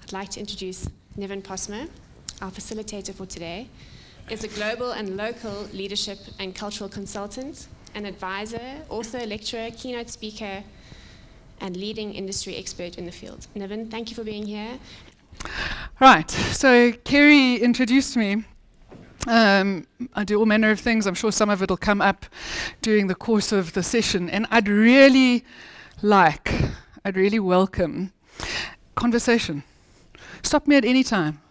I'd like to introduce Niven Posmer, our facilitator for today. Is a global and local leadership and cultural consultant, an advisor, author, lecturer, keynote speaker, and leading industry expert in the field. Niven, thank you for being here. Right, so Kerry introduced me. I do all manner of things. I'm sure some of it will come up during the course of the session. And I'd really welcome conversation. Stop me at any time.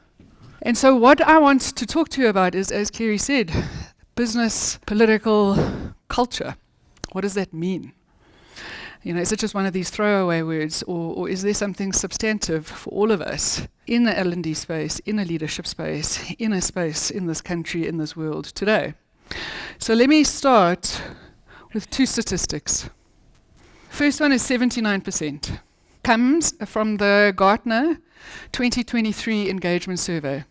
And so what I want to talk to you about is, as Kerry said, business, political, culture. What does that mean? You know, is it just one of these throwaway words, or is there something substantive for all of us in the L&D space, in a leadership space, in a space in this country, in this world today? So let me start with two statistics. First one is 79%. Comes from the Gartner 2023 engagement survey.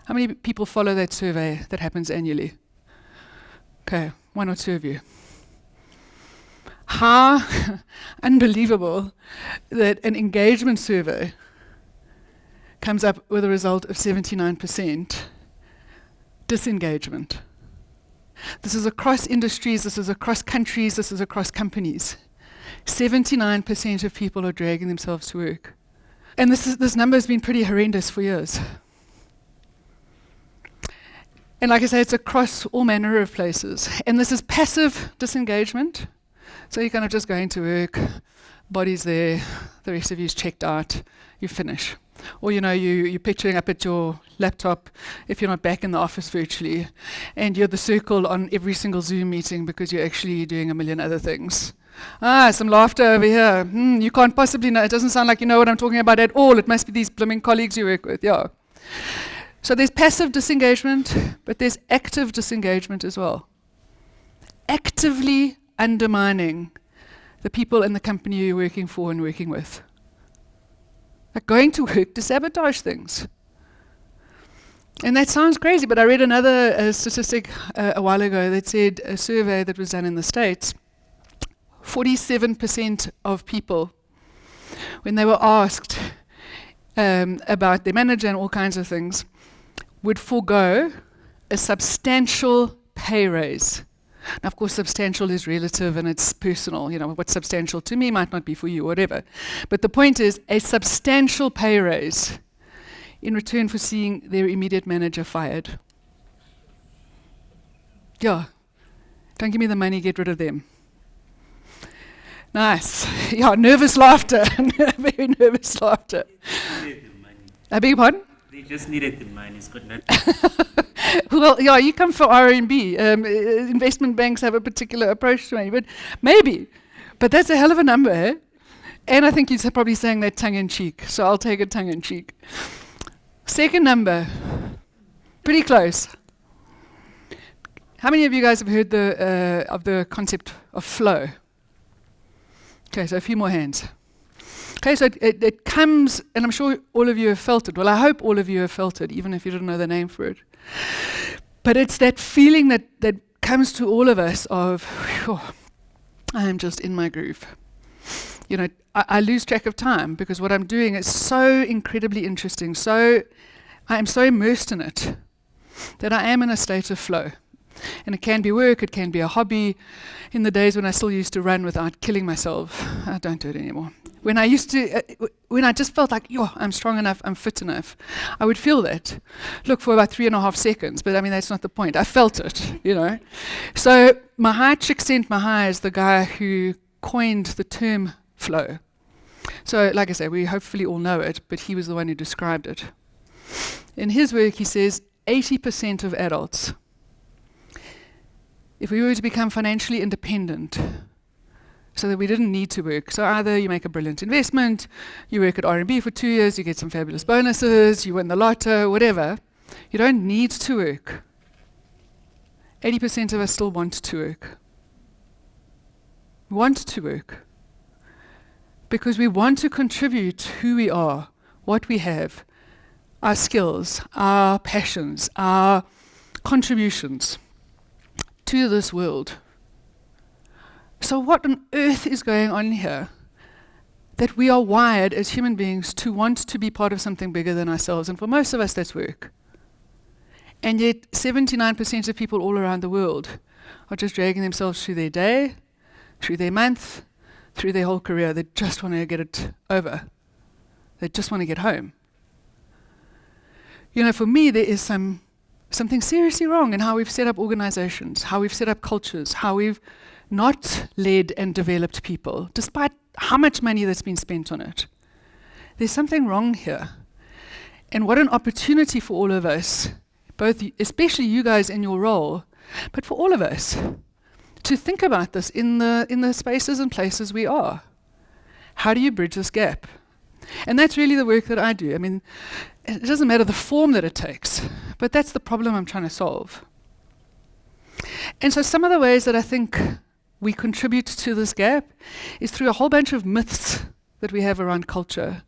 How many people follow that survey that happens annually? Okay, one or two of you. How unbelievable that an engagement survey comes up with a result of 79% disengagement. This is across industries, this is across countries, this is across companies. 79% of people are dragging themselves to work. And this number has been pretty horrendous for years. And like I say, it's across all manner of places. And this is passive disengagement. So you're kind of just going to work, body's there, the rest of you's checked out, you finish. Or you're picturing up at your laptop if you're not back in the office virtually, and you're the circle on every single Zoom meeting because you're actually doing a million other things. Some laughter over here. You can't possibly know. It doesn't sound like you know what I'm talking about at all. It must be these blooming colleagues you work with. Yeah. So there's passive disengagement, but there's active disengagement as well. Actively undermining the people in the company you're working for and working with. Like going to work to sabotage things. And that sounds crazy, but I read another statistic a while ago that said a survey that was done in the States, 47% of people, when they were asked about their manager and all kinds of things, would forego a substantial pay raise. Now, of course, substantial is relative and it's personal. You know, what's substantial to me might not be for you, whatever. But the point is, a substantial pay raise in return for seeing their immediate manager fired. Yeah. Don't give me the money, get rid of them. Nice. Yeah, nervous laughter. Very nervous laughter. I beg your pardon? They just needed the money, it's got nothing. Well, yeah, you come for R&B. Investment banks have a particular approach to money, but maybe. But that's a hell of a number, eh? And I think you're probably saying that tongue-in-cheek, so I'll take it tongue-in-cheek. Second number, pretty close. How many of you guys have heard of the concept of flow? Okay, so a few more hands. Okay, so it comes, and I'm sure all of you have felt it. Well, I hope all of you have felt it, even if you didn't know the name for it. But it's that feeling that comes to all of us of, whew, I am just in my groove. You know, I lose track of time because what I'm doing is so incredibly interesting. So I am so immersed in it that I am in a state of flow. And it can be work, it can be a hobby. In the days when I still used to run without killing myself, I don't do it anymore. When I used to, when I just felt like, yo, I'm strong enough, I'm fit enough, I would feel that. Look, for about 3.5 seconds, but I mean, that's not the point. I felt it, you know. So Mahai Csikszentmihalyi is the guy who coined the term flow. So like I say, we hopefully all know it, but he was the one who described it. In his work, he says 80% of adults, if we were to become financially independent, so that we didn't need to work. So either you make a brilliant investment, you work at R&B for 2 years, you get some fabulous bonuses, you win the lotto, whatever. You don't need to work. 80% of us still want to work. Want to work. Because we want to contribute who we are, what we have, our skills, our passions, our contributions to this world. So what on earth is going on here that we are wired as human beings to want to be part of something bigger than ourselves. And for most of us, that's work. And yet 79% of people all around the world are just dragging themselves through their day, through their month, through their whole career. They just want to get it over. They just want to get home. You know, for me, there is something seriously wrong in how we've set up organizations, how we've set up cultures, how we've not led and developed people, despite how much money that's been spent on it. There's something wrong here. And what an opportunity for all of us, both, especially you guys in your role, but for all of us, to think about this in the spaces and places we are. How do you bridge this gap? And that's really the work that I do. I mean, it doesn't matter the form that it takes, but that's the problem I'm trying to solve. And so some of the ways that I think we contribute to this gap is through a whole bunch of myths that we have around culture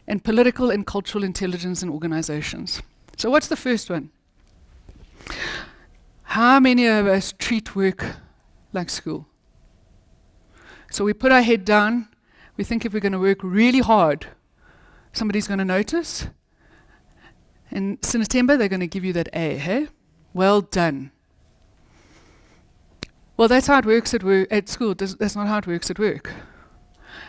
and political and cultural intelligence in organizations. So what's the first one? How many of us treat work like school? So we put our head down, we think if we're going to work really hard, somebody's going to notice. In September, they're going to give you that A, hey? Well done. Well, that's how it works at school. That's not how it works at work.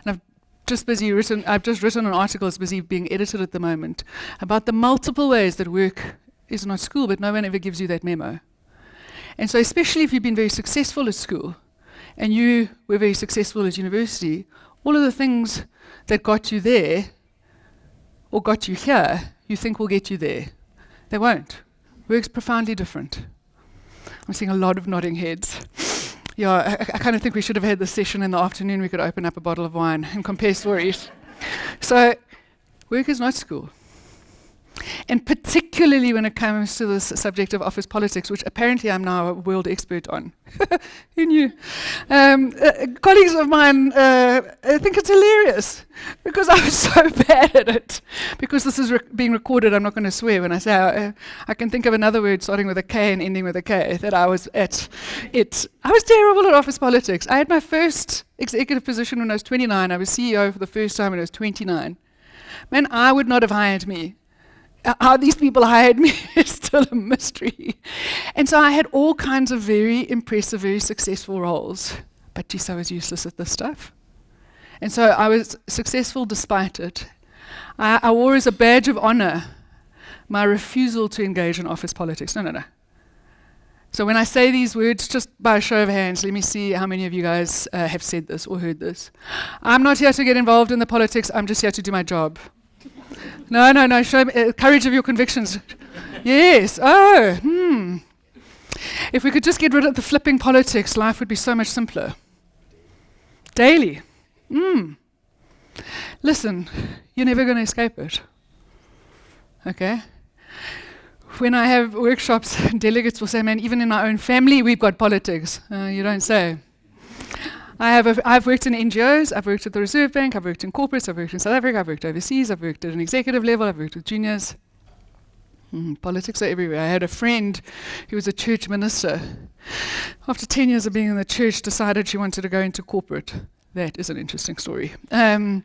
And I've just written an article, it's busy being edited at the moment, about the multiple ways that work is not school, but no one ever gives you that memo. And so especially if you've been very successful at school, and you were very successful at university, all of the things that got you there, or got you here, you think will get you there. They won't. Work's profoundly different. I'm seeing a lot of nodding heads. Yeah, I kind of think we should have had this session in the afternoon. We could open up a bottle of wine and compare stories. So, work is not school. And particularly when it comes to this subject of office politics, which apparently I'm now a world expert on. Who knew? Colleagues of mine think it's hilarious because I was so bad at it. Because this is being recorded, I'm not going to swear when I say I can think of another word starting with a K and ending with a K that I was at it. I was terrible at office politics. I had my first executive position when I was 29. I was CEO for the first time when I was 29. Man, I would not have hired me. How these people hired me is still a mystery. And so I had all kinds of very impressive, very successful roles. But geez, I was useless at this stuff. And so I was successful despite it. I wore as a badge of honor my refusal to engage in office politics. No. So when I say these words, just by a show of hands, let me see how many of you guys have said this or heard this. I'm not here to get involved in the politics, I'm just here to do my job. No, show me courage of your convictions. Yes, If we could just get rid of the flipping politics, life would be so much simpler. Daily. Listen, you're never going to escape it. Okay? When I have workshops, delegates will say, man, even in my own family, we've got politics. You don't say. I've worked in NGOs, I've worked at the Reserve Bank, I've worked in corporates, I've worked in South Africa, I've worked overseas, I've worked at an executive level, I've worked with juniors. Politics are everywhere. I had a friend who was a church minister. After 10 years of being in the church, decided she wanted to go into corporate. That is an interesting story. But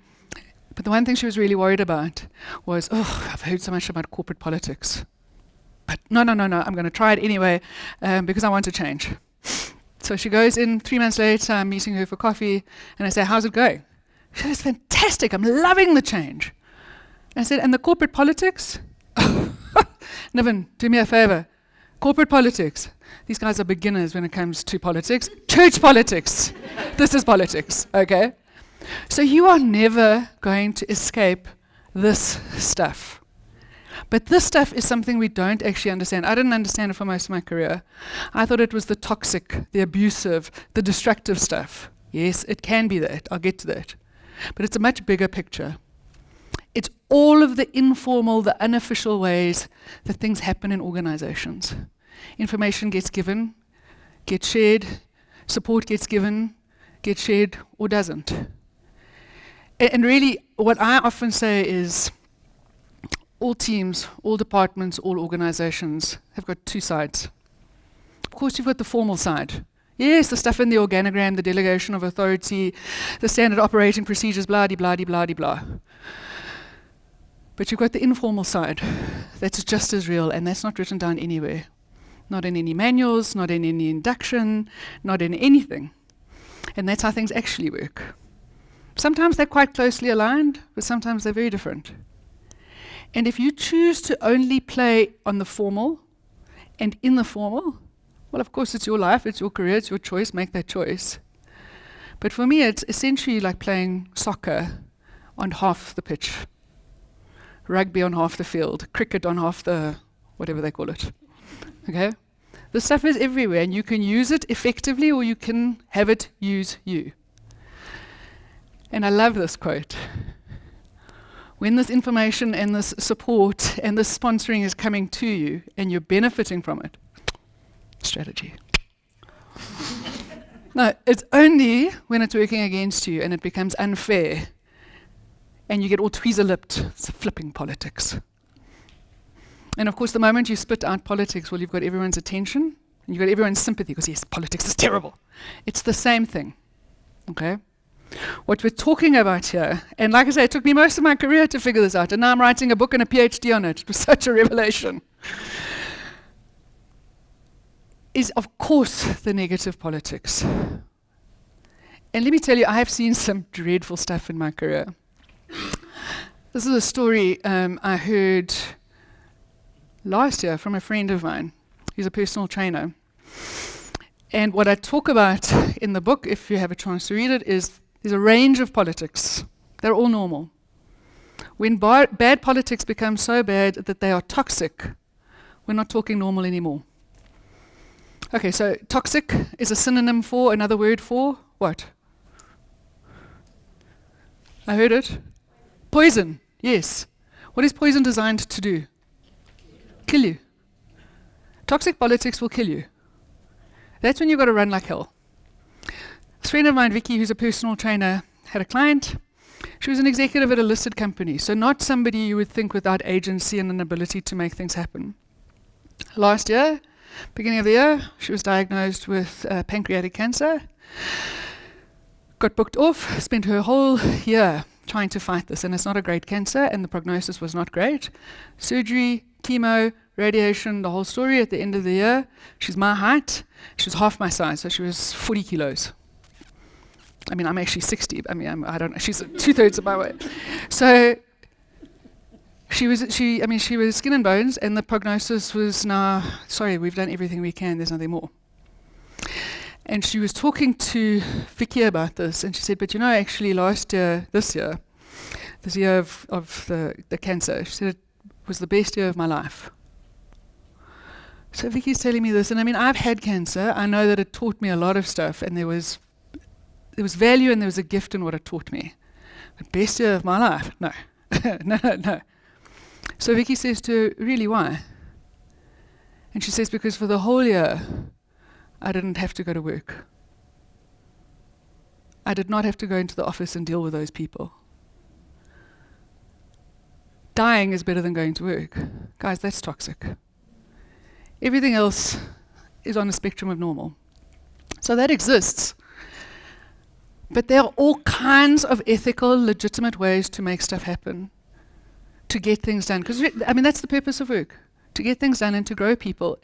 the one thing she was really worried about was, I've heard so much about corporate politics. But no, I'm going to try it anyway because I want to change. So she goes in 3 months later, I'm meeting her for coffee, and I say, how's it going? She said, it's fantastic, I'm loving the change. And I said, and the corporate politics? Niven, do me a favor. Corporate politics. These guys are beginners when it comes to politics. Church politics. This is politics, okay? So you are never going to escape this stuff. But this stuff is something we don't actually understand. I didn't understand it for most of my career. I thought it was the toxic, the abusive, the destructive stuff. Yes, it can be that. I'll get to that. But it's a much bigger picture. It's all of the informal, the unofficial ways that things happen in organizations. Information gets given, gets shared, support gets given, gets shared, or doesn't. And really, what I often say is, all teams, all departments, all organizations have got two sides. Of course, you've got the formal side. Yes, the stuff in the organogram, the delegation of authority, the standard operating procedures, blah-de-blah-de-blah-de-blah. But you've got the informal side. That's just as real, and that's not written down anywhere. Not in any manuals, not in any induction, not in anything. And that's how things actually work. Sometimes they're quite closely aligned, but sometimes they're very different. And if you choose to only play on the formal and in the formal, well, of course, it's your life, it's your career, it's your choice, make that choice. But for me, it's essentially like playing soccer on half the pitch, rugby on half the field, cricket on half the, whatever they call it. Okay? This stuff is everywhere, and you can use it effectively or you can have it use you. And I love this quote. When this information and this support and this sponsoring is coming to you and you're benefiting from it, strategy. No, it's only when it's working against you and it becomes unfair and you get all tweezer-lipped. It's flipping politics. And of course, the moment you spit out politics, well, you've got everyone's attention and you've got everyone's sympathy because, yes, politics is terrible. It's the same thing, okay? What we're talking about here, and like I say, it took me most of my career to figure this out, and now I'm writing a book and a PhD on it. It was such a revelation. Is, of course, the negative politics. And let me tell you, I have seen some dreadful stuff in my career. This is a story I heard last year from a friend of mine. He's a personal trainer. And what I talk about in the book, if you have a chance to read it, is there's a range of politics. They're all normal. When bad politics become so bad that they are toxic, we're not talking normal anymore. Okay, so toxic is a synonym for, another word for, what? I heard it. Poison, yes. What is poison designed to do? Kill you. Toxic politics will kill you. That's when you've got to run like hell. This friend of mine, Vicky, who's a personal trainer, had a client. She was an executive at a listed company, so not somebody you would think without agency and an ability to make things happen. Last year, beginning of the year, she was diagnosed with pancreatic cancer, got booked off, spent her whole year trying to fight this, and it's not a great cancer, and the prognosis was not great. Surgery, chemo, radiation, the whole story. At the end of the year, she's my height, she was half my size, so she was 40 kilos. I mean, I'm actually 60. I don't know. She's 2/3 of my weight. So she was skin and bones, and the prognosis was now, sorry, we've done everything we can. There's nothing more. And she was talking to Vicky about this, and she said, but you know, actually this year of the cancer, she said it was the best year of my life. So Vicky's telling me this, and I mean, I've had cancer. I know that it taught me a lot of stuff, and there was value and there was a gift in what it taught me. The best year of my life? No. No. So Vicky says to her, really, why? And she says, because for the whole year, I didn't have to go to work. I did not have to go into the office and deal with those people. Dying is better than going to work. Guys, that's toxic. Everything else is on a spectrum of normal. So that exists. But there are all kinds of ethical, legitimate ways to make stuff happen, to get things done. Because, that's the purpose of work, to get things done and to grow people.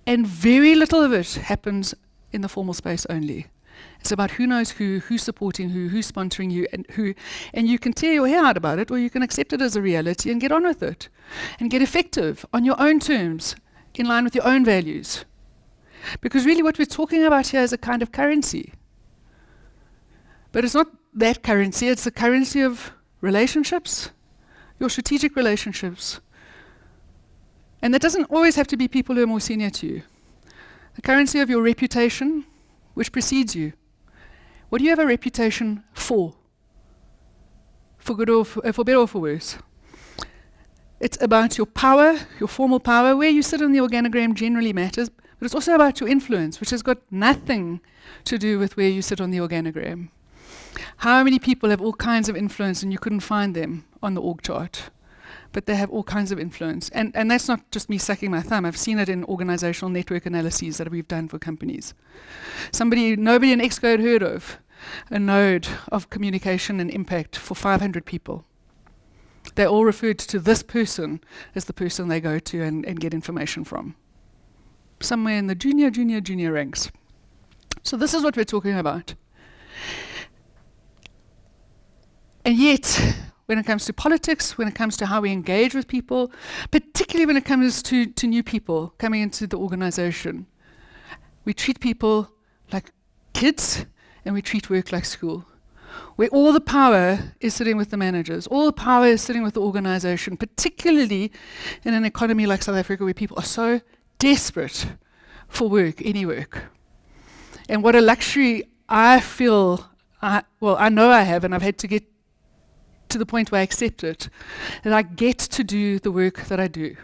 And very little of it happens in the formal space only. It's about who knows who's supporting who's sponsoring you, and you can tear your hair out about it, or you can accept it as a reality and get on with it, and get effective on your own terms, in line with your own values. Because really what we're talking about here is a kind of currency. But it's not that currency, it's the currency of relationships, your strategic relationships. And that doesn't always have to be people who are more senior to you. The currency of your reputation, which precedes you. What do you have a reputation for? For good or for better or for worse? It's about your power, your formal power. Where you sit on the organogram generally matters, but it's also about your influence, which has got nothing to do with where you sit on the organogram. How many people have all kinds of influence and you couldn't find them on the org chart? but they have all kinds of influence. And that's not just me sucking my thumb. I've seen it in organizational network analyses that we've done for companies. Nobody in Exco had heard of a node of communication and impact for 500 people. They all referred to this person as the person they go to and get information from. Somewhere in the junior ranks. So this is what we're talking about. And yet, when it comes to politics, when it comes to how we engage with people, particularly when it comes to new people coming into the organization, we treat people like kids and we treat work like school, where all the power is sitting with the managers, all the power is sitting with the organization, particularly in an economy like South Africa where people are so desperate for work, any work. And what a luxury I feel, I know I have, and I've had to get to the point where I accept it, that I get to do the work that I do.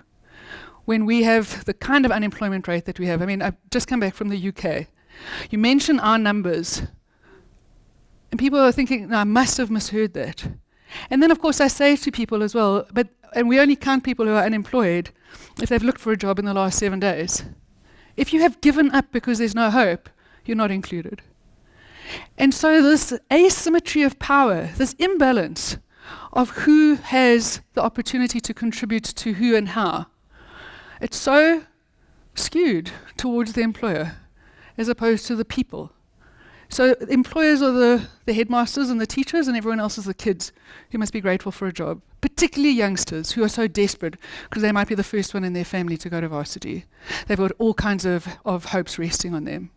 When we have the kind of unemployment rate that we have, I mean, I've just come back from the UK. You mention our numbers, and people are thinking, no, I must have misheard that. And then, of course, I say to people as well, and we only count people who are unemployed if they've looked for a job in the last 7 days. If you have given up because there's no hope, you're not included. And so this asymmetry of power, this imbalance of who has the opportunity to contribute to who and how, it's so skewed towards the employer as opposed to the people. So employers are the headmasters and the teachers, and everyone else is the kids who must be grateful for a job, particularly youngsters who are so desperate because they might be the first one in their family to go to varsity. They've got all kinds of hopes resting on them.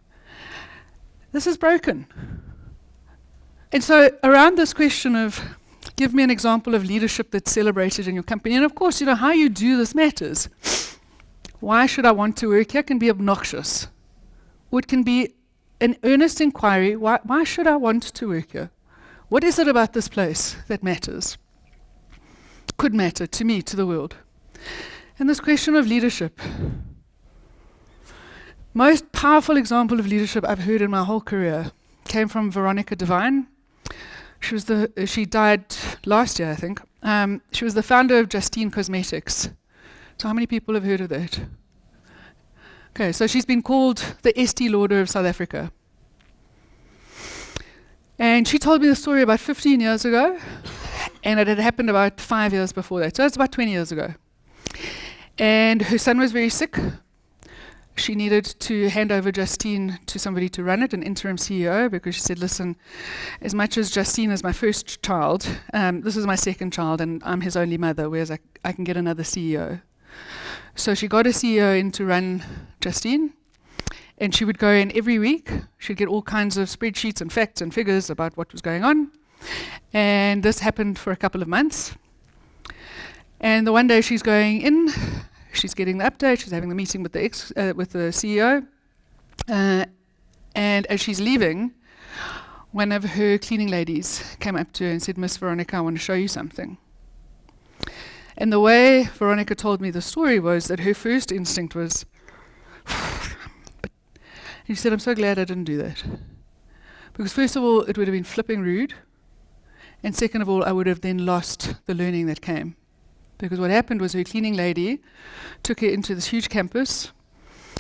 This is broken. And so around this question of, give me an example of leadership that's celebrated in your company, and of course, how you do this matters. Why should I want to work here can be obnoxious. Or it can be an earnest inquiry, why should I want to work here? What is it about this place that matters? Could matter to me, to the world. And this question of leadership. Most powerful example of leadership I've heard in my whole career came from Veronica Devine. She died last year, I think. She was the founder of Justine Cosmetics. So how many people have heard of that? Okay, so she's been called the Estee Lauder of South Africa. And she told me the story about 15 years ago, and it had happened about 5 years before that. So it's about 20 years ago. And her son was very sick. She needed to hand over Justine to somebody to run it, an interim CEO, because she said, listen, as much as Justine is my first child, this is my second child, and I'm his only mother, whereas I can get another CEO. So she got a CEO in to run Justine, and she would go in every week. She'd get all kinds of spreadsheets and facts and figures about what was going on. And this happened for a couple of months. And the one day she's going in, she's getting the update, she's having the meeting with the CEO. And as she's leaving, one of her cleaning ladies came up to her and said, Miss Veronica, I want to show you something. And the way Veronica told me the story was that her first instinct was, and she said, I'm so glad I didn't do that. Because first of all, it would have been flipping rude. And second of all, I would have then lost the learning that came. Because what happened was her cleaning lady took her into this huge campus,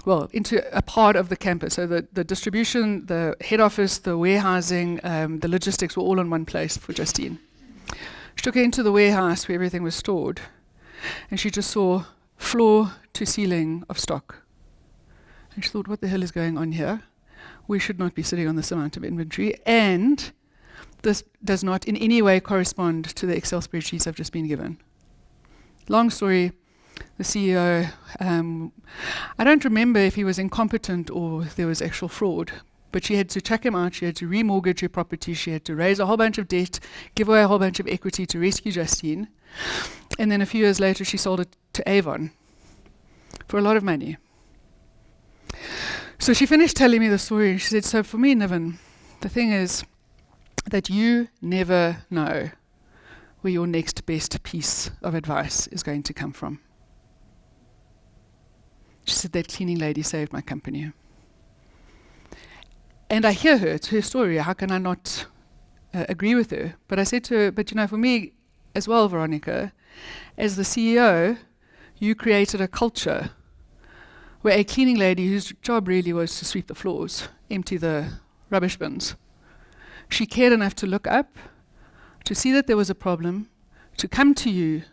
well, into a part of the campus. So the distribution, the head office, the warehousing, the logistics were all in one place for Justine. She took her into the warehouse where everything was stored, and she just saw floor to ceiling of stock. And she thought, what the hell is going on here? We should not be sitting on this amount of inventory, and this does not in any way correspond to the Excel spreadsheets I've just been given. Long story, the CEO, I don't remember if he was incompetent or there was actual fraud, but she had to chuck him out, she had to remortgage her property, she had to raise a whole bunch of debt, give away a whole bunch of equity to rescue Justine, and then a few years later she sold it to Avon for a lot of money. So she finished telling me the story, and she said, so for me, Niven, the thing is that you never know where your next best piece of advice is going to come from. She said, that cleaning lady saved my company. And I hear her, it's her story, how can I not agree with her? But I said to her, but for me, as well, Veronica. As the CEO, you created a culture where a cleaning lady whose job really was to sweep the floors, empty the rubbish bins, she cared enough to look up, to see that there was a problem, to come to you,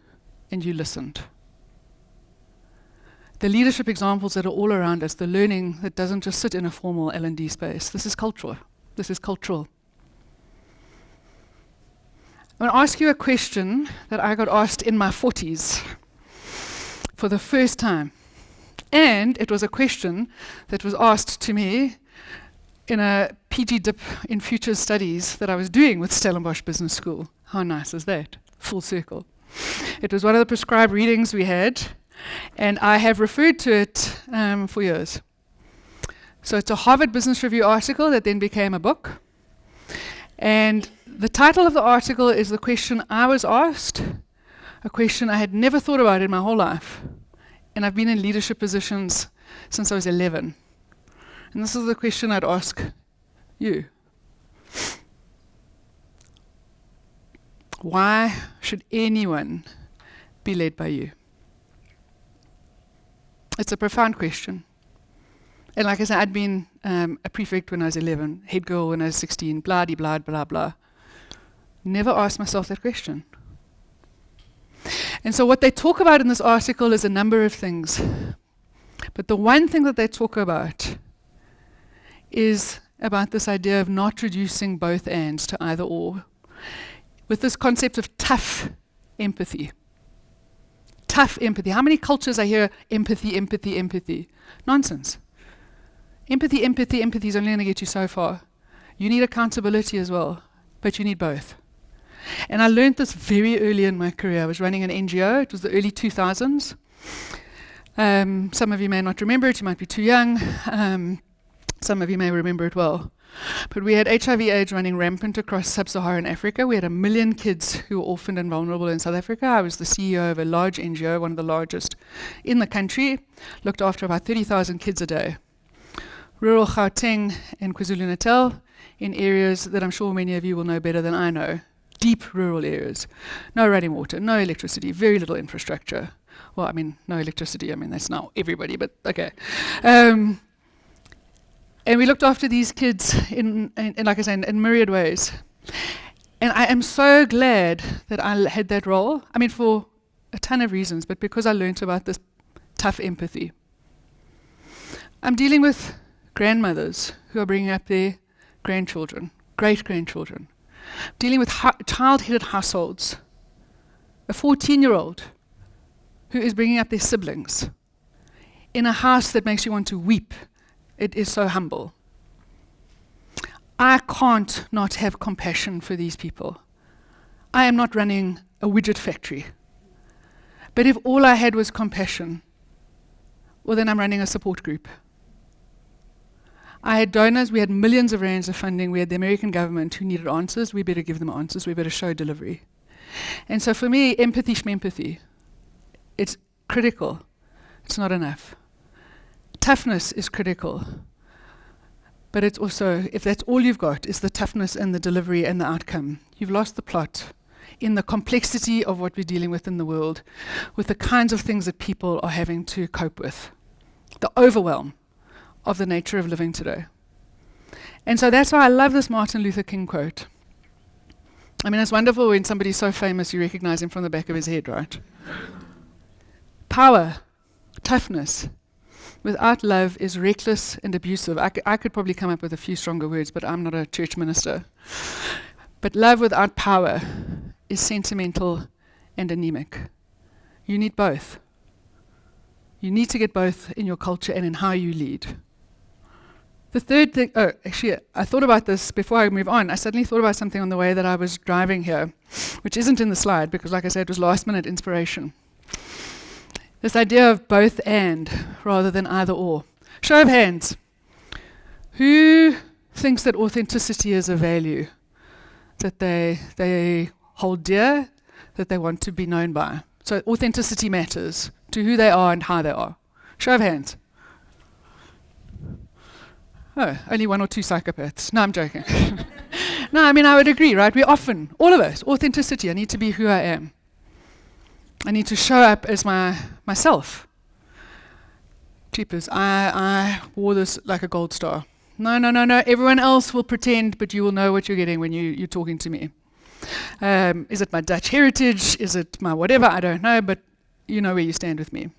and you listened. The leadership examples that are all around us, the learning that doesn't just sit in a formal L&D space, this is cultural. This is cultural. I'm going to ask you a question that I got asked in my 40s for the first time. And it was a question that was asked to me in a PG dip in future studies that I was doing with Stellenbosch Business School. How nice is that? Full circle. It was one of the prescribed readings we had, and I have referred to it for years. So it's a Harvard Business Review article that then became a book. And the title of the article is the question I was asked, a question I had never thought about in my whole life. And I've been in leadership positions since I was 11. And this is the question I'd ask you. Why should anyone be led by you? It's a profound question. And like I said, I'd been a prefect when I was 11, head girl when I was 16, blah-de-blah, blah-blah. Never asked myself that question. And so what they talk about in this article is a number of things. But the one thing that they talk about is about this idea of not reducing both ands to either or, with this concept of tough empathy. Tough empathy. How many cultures I hear empathy, empathy, empathy? Nonsense. Empathy, empathy, empathy is only going to get you so far. You need accountability as well, but you need both. And I learned this very early in my career. I was running an NGO. It was the early 2000s. Some of you may not remember it. You might be too young. Some of you may remember it well. But we had HIV/AIDS running rampant across sub-Saharan Africa. We had 1 million kids who were orphaned and vulnerable in South Africa. I was the CEO of a large NGO, one of the largest in the country, looked after about 30,000 kids a day. Rural Gauteng and KwaZulu-Natal, in areas that I'm sure many of you will know better than I know. Deep rural areas. No running water, no electricity, very little infrastructure. Well, I mean, no electricity. I mean, that's not everybody, but okay. And we looked after these kids in like I said, in myriad ways. And I am so glad that I had that role. I mean, for a ton of reasons, but because I learned about this tough empathy. I'm dealing with grandmothers who are bringing up their grandchildren, great-grandchildren. Dealing with child-headed households. A 14-year-old who is bringing up their siblings in a house that makes you want to weep. It is so humble. I can't not have compassion for these people. I am not running a widget factory. But if all I had was compassion, well, then I'm running a support group. I had donors, we had millions of rands of funding, we had the American government who needed answers, we better give them answers, we better show delivery. And so for me, empathy schmempathy, it's critical, it's not enough. Toughness is critical, but it's also, if that's all you've got, is the toughness and the delivery and the outcome, you've lost the plot in the complexity of what we're dealing with in the world, with the kinds of things that people are having to cope with, the overwhelm of the nature of living today. And so that's why I love this Martin Luther King quote. I mean, it's wonderful when somebody's so famous you recognize him from the back of his head, right? Power, toughness, without love is reckless and abusive. I could probably come up with a few stronger words, but I'm not a church minister. But love without power is sentimental and anemic. You need both. You need to get both in your culture and in how you lead. The third thing, actually, I thought about this before I move on. I suddenly thought about something on the way that I was driving here, which isn't in the slide because, like I said, it was last minute inspiration. This idea of both and rather than either or. Show of hands. Who thinks that authenticity is a value that they hold dear, that they want to be known by? So authenticity matters to who they are and how they are. Show of hands. Oh, only 1 or 2 psychopaths. No, I'm joking. No, I mean, I would agree, right? We often, all of us, authenticity. I need to be who I am. I need to show up as myself. Cheapers, I wore this like a gold star. No. Everyone else will pretend, but you will know what you're getting when you're talking to me. Is it my Dutch heritage? Is it my whatever? I don't know, but you know where you stand with me.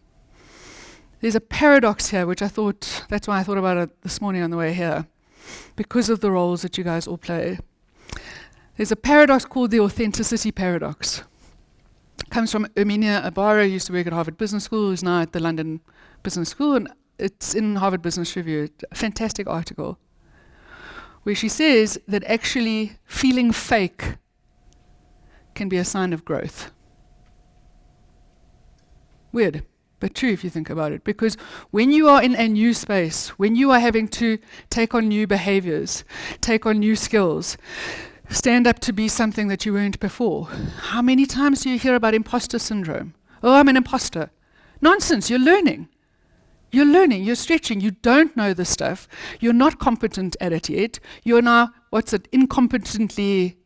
There's a paradox here, which that's why I thought about it this morning on the way here, because of the roles that you guys all play. There's a paradox called the authenticity paradox. It comes from Erminia Ibarra, who used to work at Harvard Business School, who's now at the London Business School, and it's in Harvard Business Review, a fantastic article, where she says that actually feeling fake can be a sign of growth. Weird, but true if you think about it. Because when you are in a new space, when you are having to take on new behaviors, take on new skills, stand up to be something that you weren't before, how many times do you hear about imposter syndrome? Oh, I'm an imposter. Nonsense, you're learning. You're learning, you're stretching, you don't know this stuff, you're not competent at it yet, you're now, unconsciously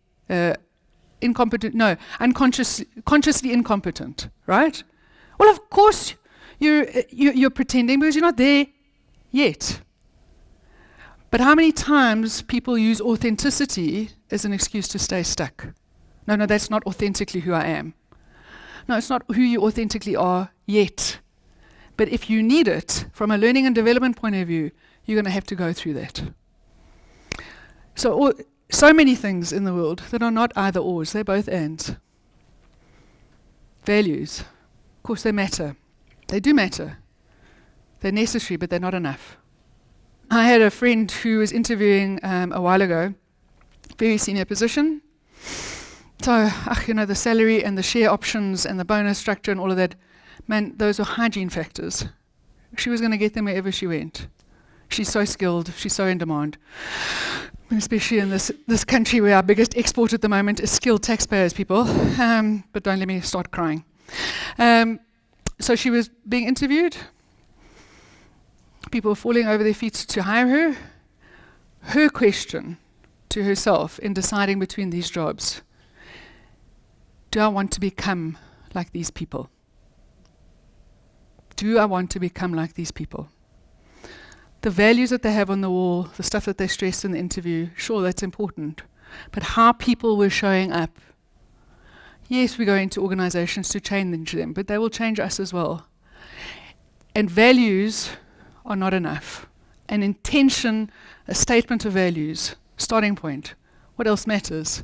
incompetent, right? Well, of course you're pretending because you're not there yet. But how many times people use authenticity as an excuse to stay stuck? No, that's not authentically who I am. No, it's not who you authentically are yet. But if you need it, from a learning and development point of view, you're going to have to go through that. So many things in the world that are not either ors, they're both ands. Values, of course they matter. They do matter. They're necessary, but they're not enough. I had a friend who was interviewing a while ago, very senior position. So, the salary and the share options and the bonus structure and all of that, man, those were hygiene factors. She was going to get them wherever she went. She's so skilled, she's so in demand. And especially in this country where our biggest export at the moment is skilled taxpayers, people. But don't let me start crying. So she was being interviewed. People were falling over their feet to hire her. Her question to herself in deciding between these jobs: do I want to become like these people? Do I want to become like these people? The values that they have on the wall, the stuff that they stressed in the interview, sure, that's important. But how people were showing up. Yes, we go into organizations to change them, but they will change us as well. And values are not enough. An intention, a statement of values, starting point. What else matters?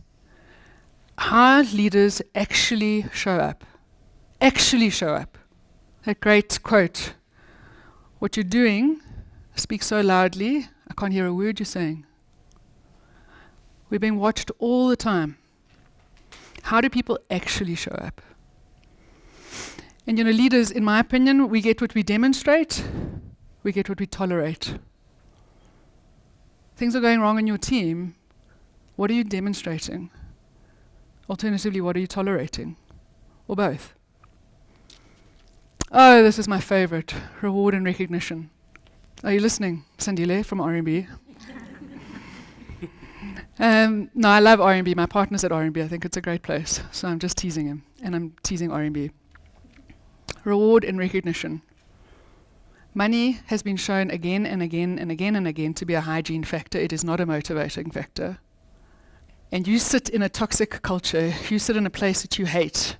How leaders actually show up. Actually show up. That great quote, what you're doing speaks so loudly, I can't hear a word you're saying. We're being watched all the time. How do people actually show up? And leaders, in my opinion, we get what we demonstrate, we get what we tolerate. Things are going wrong in your team, what are you demonstrating? Alternatively, what are you tolerating? Or both? Oh, this is my favorite, reward and recognition. Are you listening, Sandile from RMB? No, I love RMB. My partner's at RMB. I think it's a great place. So I'm just teasing him, and I'm teasing RMB. Reward and recognition. Money has been shown again and again and again and again to be a hygiene factor. It is not a motivating factor. And you sit in a toxic culture, you sit in a place that you hate,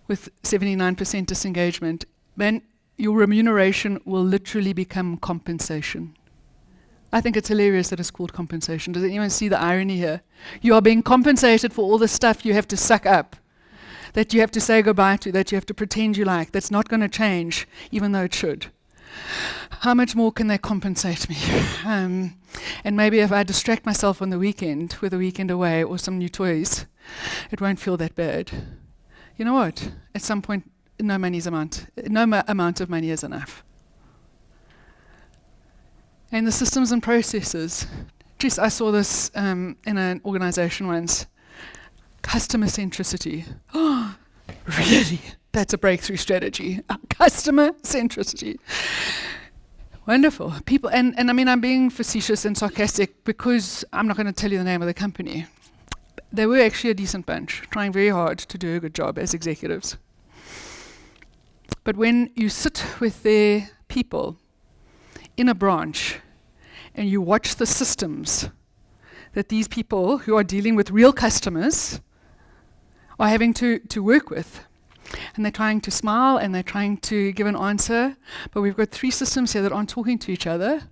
with 79% disengagement, then your remuneration will literally become compensation. I think it's hilarious that it's called compensation. Does anyone see the irony here? You are being compensated for all the stuff you have to suck up, that you have to say goodbye to, that you have to pretend you like, that's not going to change, even though it should. How much more can they compensate me? And maybe if I distract myself on the weekend with a weekend away or some new toys, it won't feel that bad. You know what? At some point, no amount of money is enough. And the systems and processes. Just I saw this in an organization once. Customer centricity. Oh, really? That's a breakthrough strategy. Customer centricity. Wonderful. People, and I mean, I'm being facetious and sarcastic because I'm not going to tell you the name of the company. They were actually a decent bunch, trying very hard to do a good job as executives. But when you sit with their people in a branch and you watch the systems that these people who are dealing with real customers are having to work with, and they're trying to smile and they're trying to give an answer, but we've got 3 systems here that aren't talking to each other.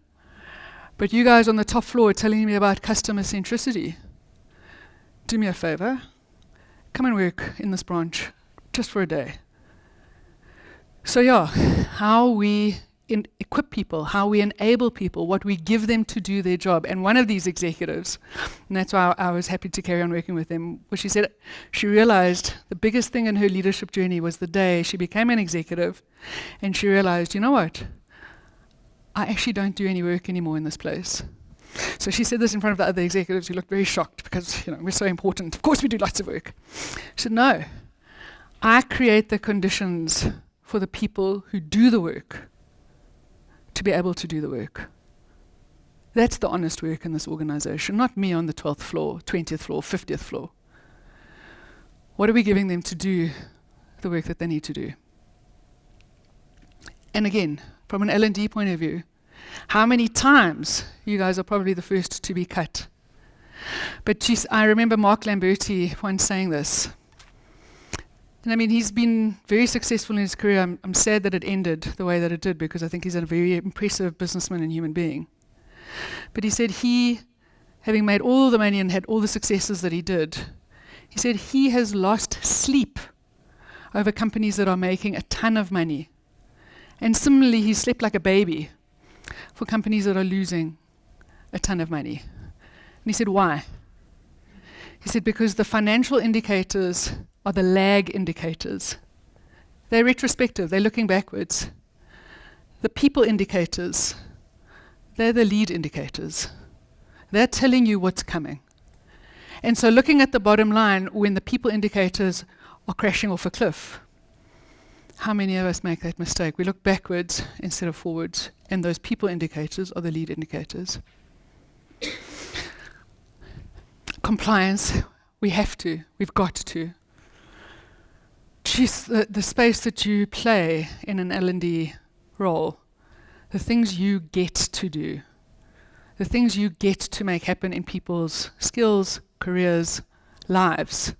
But you guys on the top floor are telling me about customer centricity. Do me a favor. Come and work in this branch just for a day. So yeah, how we equip people, how we enable people, what we give them to do their job. And one of these executives, and that's why I was happy to carry on working with them, was she said she realized the biggest thing in her leadership journey was the day she became an executive and she realized, you know what? I actually don't do any work anymore in this place. So she said this in front of the other executives who looked very shocked because, we're so important. Of course we do lots of work. She said, no, I create the conditions for the people who do the work to be able to do the work. That's the honest work in this organization, not me on the 12th floor, 20th floor, 50th floor. What are we giving them to do the work that they need to do? And again, from an L&D point of view, how many times you guys are probably the first to be cut. But I remember Mark Lamberti once saying this. And I mean, he's been very successful in his career. I'm sad that it ended the way that it did because I think he's a very impressive businessman and human being. But he said having made all the money and had all the successes that he did, he said he has lost sleep over companies that are making a ton of money. And similarly, he slept like a baby for companies that are losing a ton of money. And he said, why? He said, because the financial indicators are the lag indicators. They're retrospective, they're looking backwards. The people indicators, they're the lead indicators. They're telling you what's coming. And so looking at the bottom line, when the people indicators are crashing off a cliff, how many of us make that mistake? We look backwards instead of forwards, and those people indicators are the lead indicators. Compliance, we've got to. Geez, the space that you play in an L&D role, the things you get to do, the things you get to make happen in people's skills, careers, lives.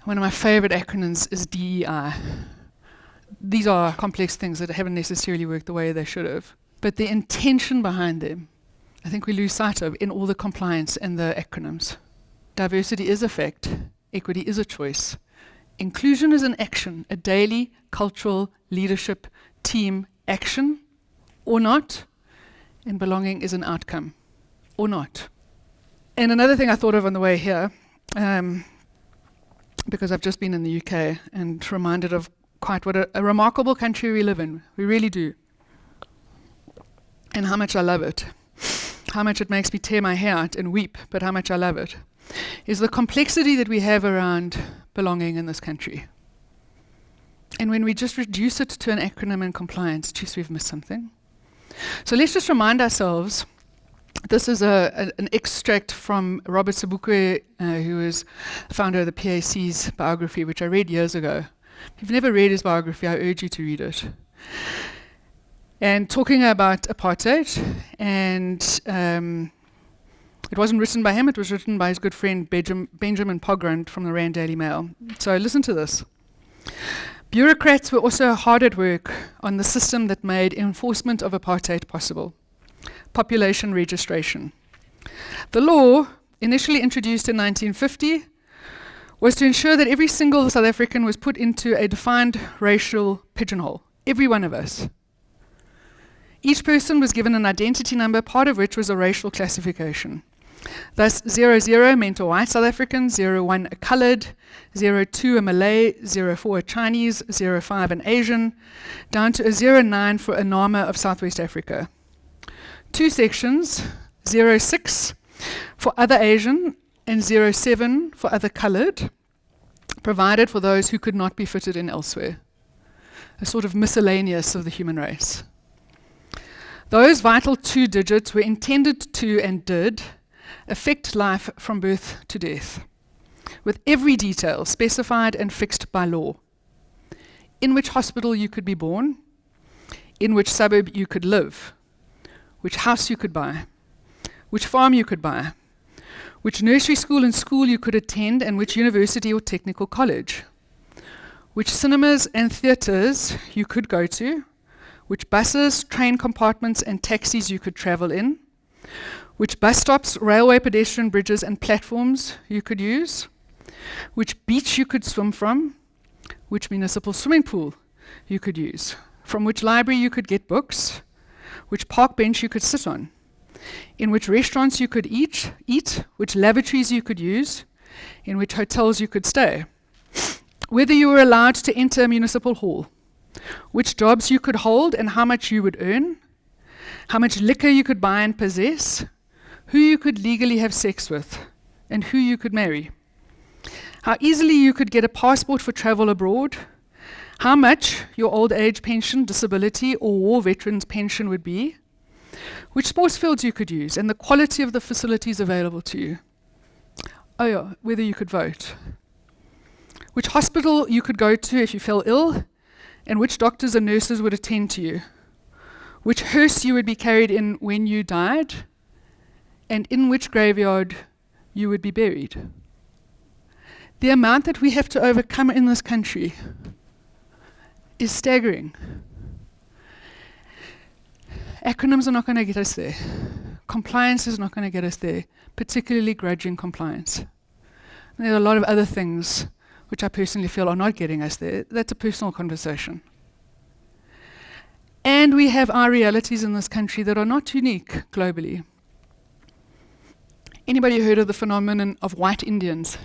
One of my favorite acronyms is DEI. These are complex things that haven't necessarily worked the way they should have. But the intention behind them, I think we lose sight of in all the compliance and the acronyms. Diversity is a fact. Equity is a choice. Inclusion is an action, a daily cultural leadership team action, or not. And belonging is an outcome, or not. And another thing I thought of on the way here, because I've just been in the UK and reminded of quite what a remarkable country we live in. We really do. And how much I love it. How much it makes me tear my hair out and weep, but how much I love it. Is the complexity that we have around belonging in this country. And when we just reduce it to an acronym and compliance, geez, we've missed something. So let's just remind ourselves, this is an extract from Robert Sobukwe, who is the founder of the PAC's biography, which I read years ago. If you've never read his biography, I urge you to read it. And talking about apartheid, and it wasn't written by him, it was written by his good friend Benjamin Pogrund from the Rand Daily Mail. So listen to this. Bureaucrats were also hard at work on the system that made enforcement of apartheid possible. Population registration. The law, initially introduced in 1950, was to ensure that every single South African was put into a defined racial pigeonhole. Every one of us. Each person was given an identity number, part of which was a racial classification. Thus, 00 meant a white South African, 01 a coloured, 02 a Malay, 04 a Chinese, 05 an Asian, down to a 09 for a Nama of Southwest Africa. 2 sections, 06 for other Asian and 07 for other coloured, provided for those who could not be fitted in elsewhere. a sort of miscellaneous of the human race. Those vital 2 digits were intended to and did affect life from birth to death, with every detail specified and fixed by law. In which hospital you could be born, in which suburb you could live, which house you could buy, which farm you could buy, which nursery school and school you could attend, and which university or technical college, which cinemas and theatres you could go to, which buses, train compartments and taxis you could travel in, which bus stops, railway pedestrian bridges and platforms you could use, which beach you could swim from, which municipal swimming pool you could use, from which library you could get books, which park bench you could sit on, in which restaurants you could eat, which lavatories you could use, in which hotels you could stay, whether you were allowed to enter a municipal hall, which jobs you could hold and how much you would earn, how much liquor you could buy and possess, who you could legally have sex with, and who you could marry, how easily you could get a passport for travel abroad, how much your old age pension, disability, or war veterans pension would be, which sports fields you could use, and the quality of the facilities available to you. Oh yeah, whether you could vote. Which hospital you could go to if you fell ill, and which doctors and nurses would attend to you. Which hearse you would be carried in when you died, and in which graveyard you would be buried. The amount that we have to overcome in this country is staggering. Acronyms are not going to get us there. Compliance is not going to get us there, particularly grudging compliance. And there are a lot of other things which I personally feel are not getting us there. That's a personal conversation. And we have our realities in this country that are not unique globally. Anybody heard of the phenomenon of white Indians?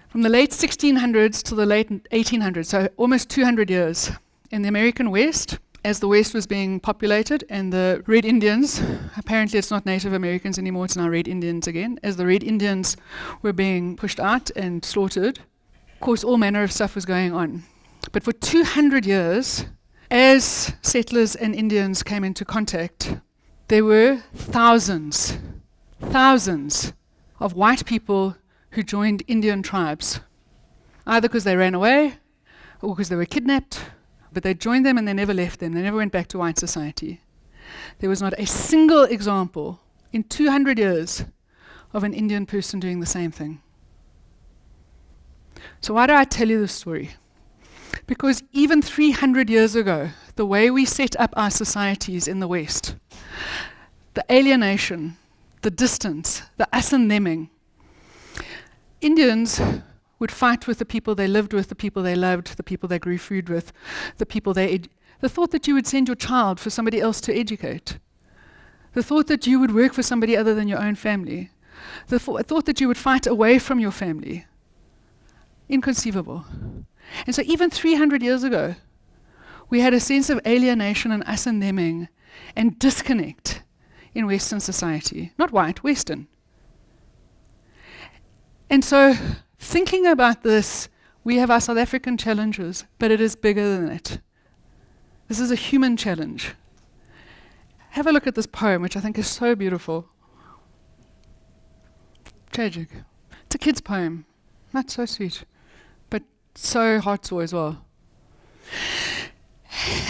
From the late 1600s to the late 1800s, so almost 200 years, in the American West, as the West was being populated, and the Red Indians, apparently it's not Native Americans anymore, it's now Red Indians again, as the Red Indians were being pushed out and slaughtered, of course all manner of stuff was going on. But for 200 years, as settlers and Indians came into contact, there were thousands of white people who joined Indian tribes, either because they ran away or because they were kidnapped, but they joined them and they never left them. They never went back to white society. There was not a single example in 200 years of an Indian person doing the same thing. So why do I tell you this story? Because even 300 years ago, the way we set up our societies in the West, the alienation, the distance, the us and theming, Indians would fight with the people they lived with, the people they loved, the people they grew food with, the people the thought that you would send your child for somebody else to educate, the thought that you would work for somebody other than your own family, the thought that you would fight away from your family. Inconceivable. And so even 300 years ago, we had a sense of alienation and us and theming and disconnect in Western society. Not white, Western. And so, thinking about this, we have our South African challenges, but it is bigger than it. This is a human challenge. Have a look at this poem, which I think is so beautiful. Tragic. It's a kid's poem. Not so sweet, but so heart-sore as well.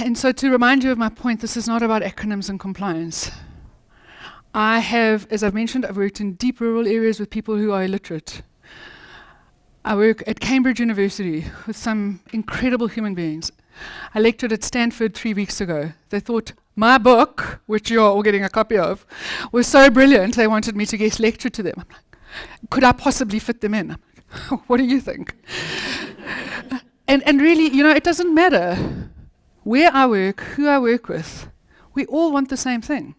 And so to remind you of my point, this is not about acronyms and compliance. I have, as I've mentioned, I've worked in deep rural areas with people who are illiterate. I work at Cambridge University with some incredible human beings. I lectured at Stanford 3 weeks ago. They thought my book, which you're all getting a copy of, was so brilliant they wanted me to guest lecture to them. I'm like, could I possibly fit them in? I'm like, what do you think? and really, it doesn't matter where I work, who I work with. We all want the same thing.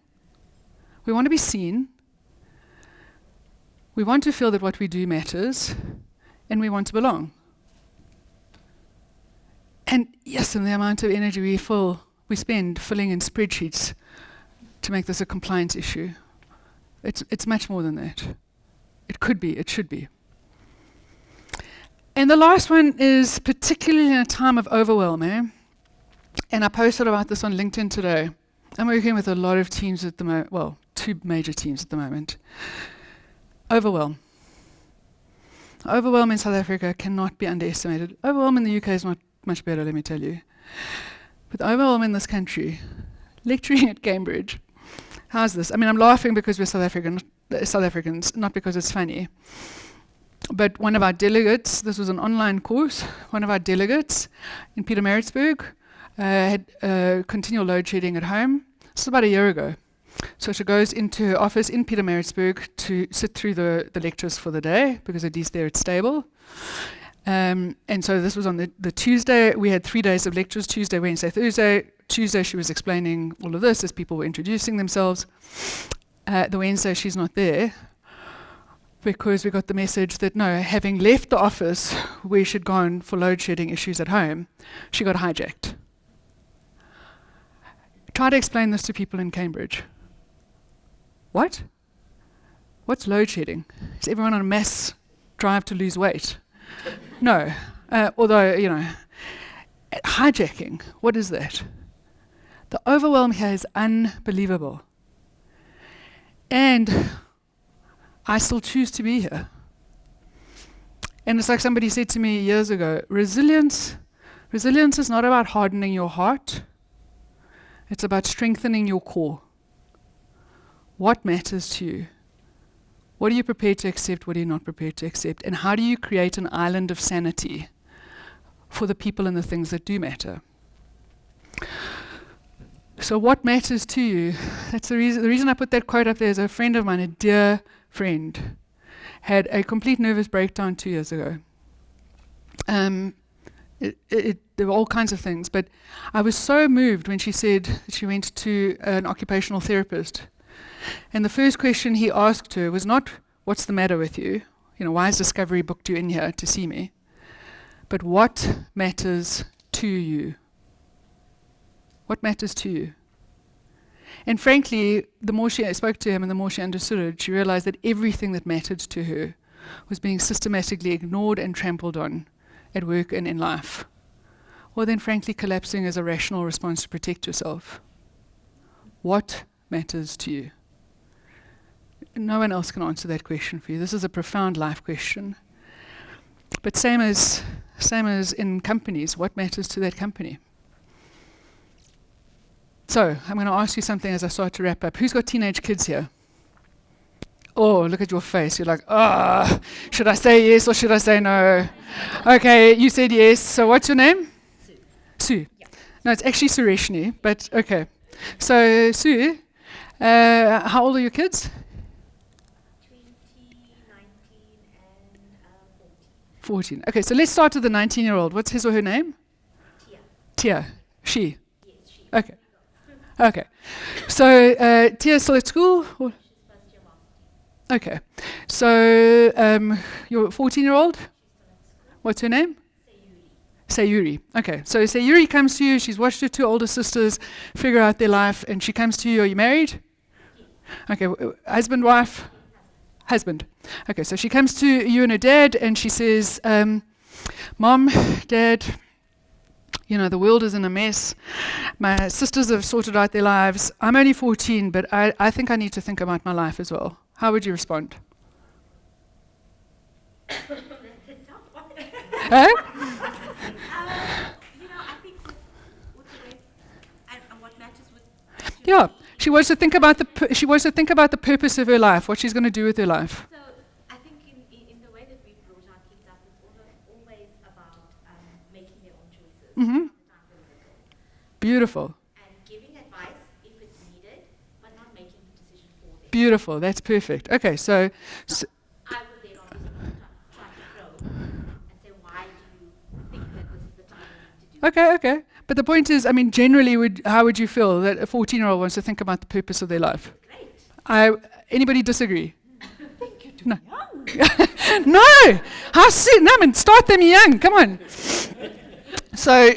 We want to be seen. We want to feel that what we do matters. And we want to belong. And yes, and the amount of energy we spend filling in spreadsheets to make this a compliance issue, it's much more than that. It could be, it should be. And the last one is particularly in a time of overwhelm. And I posted about this on LinkedIn today. I'm working with a lot of teams at the moment, well, 2 major teams at the moment. Overwhelm. Overwhelm in South Africa cannot be underestimated. Overwhelm in the UK is not much better, let me tell you. But overwhelm in this country, lecturing at Cambridge. How's this? I mean, I'm laughing because we're South Africans, not because it's funny. But one of our delegates, this was an online course, one of our delegates in Pietermaritzburg had continual load shedding at home. This is about a year ago. So she goes into her office in Pietermaritzburg to sit through the lectures for the day, because at least there it's stable. And so this was on the Tuesday. We had 3 days of lectures, Tuesday, Wednesday, Thursday. Tuesday she was explaining all of this as people were introducing themselves. The Wednesday she's not there, because we got the message that no, having left the office where she'd gone for load shedding issues at home, she got hijacked. Try to explain this to people in Cambridge. What? What's load shedding? Is everyone on a mass drive to lose weight? No. Although, hijacking, what is that? The overwhelm here is unbelievable. And I still choose to be here. And it's like somebody said to me years ago, resilience is not about hardening your heart. It's about strengthening your core. What matters to you? What are you prepared to accept? What are you not prepared to accept? And how do you create an island of sanity for the people and the things that do matter? So what matters to you? That's the reason I put that quote up there is a friend of mine, a dear friend, had a complete nervous breakdown 2 years ago. There were all kinds of things, but I was so moved when she said that she went to an occupational therapist. And the first question he asked her was not, what's the matter with you? Why has Discovery booked you in here to see me? But what matters to you? What matters to you? And frankly, the more she spoke to him and the more she understood it, she realized that everything that mattered to her was being systematically ignored and trampled on at work and in life. Or then frankly collapsing as a rational response to protect yourself. What matters to you? No one else can answer that question for you. This is a profound life question. But same as in companies, what matters to that company? So, I'm going to ask you something as I start to wrap up. Who's got teenage kids here? Oh, look at your face. You're like, should I say yes or should I say no? Okay, you said yes. So what's your name? Sue. Sue. Yeah. No, it's actually Sureshni, but okay. So, Sue, how old are your kids? 20, 19, and 14. Okay, so let's start with the 19-year-old. What's his or her name? 14. Tia. She. Yes, she. Okay. Okay. So, Tia's still at school? Or? She's first year master. Okay. So, your 14-year-old? She's still at school. What's her name? Sayuri. Sayuri. Okay. So, Sayuri comes to you. She's watched her 2 older sisters figure out their life, and she comes to you. Are you married? Yes. Okay. Husband, wife? Husband. Okay. So, she comes to you and her dad, and she says, Mom, Dad, the world is in a mess. My sisters have sorted out their lives. I'm only 14, but I think I need to think about my life as well. How would you respond? That's a tough one. Huh? I think with the way and what matters with. Yeah. She wants to think about the purpose of her life, what she's going to do with her life. So I think in the way that we brought our kids up, it's always about making their own choices. Mm-hmm. From the time they were little. Beautiful. And giving advice if it's needed, but not making the decision for them. Beautiful. That's perfect. Okay. So I would then obviously try to probe and say, why do you think that this is the time you need to do okay. But the point is, generally, how would you feel that a 14-year-old wants to think about the purpose of their life? Great. Anybody disagree? Think you're too No. young. No! How soon? No, start them young. Come on. So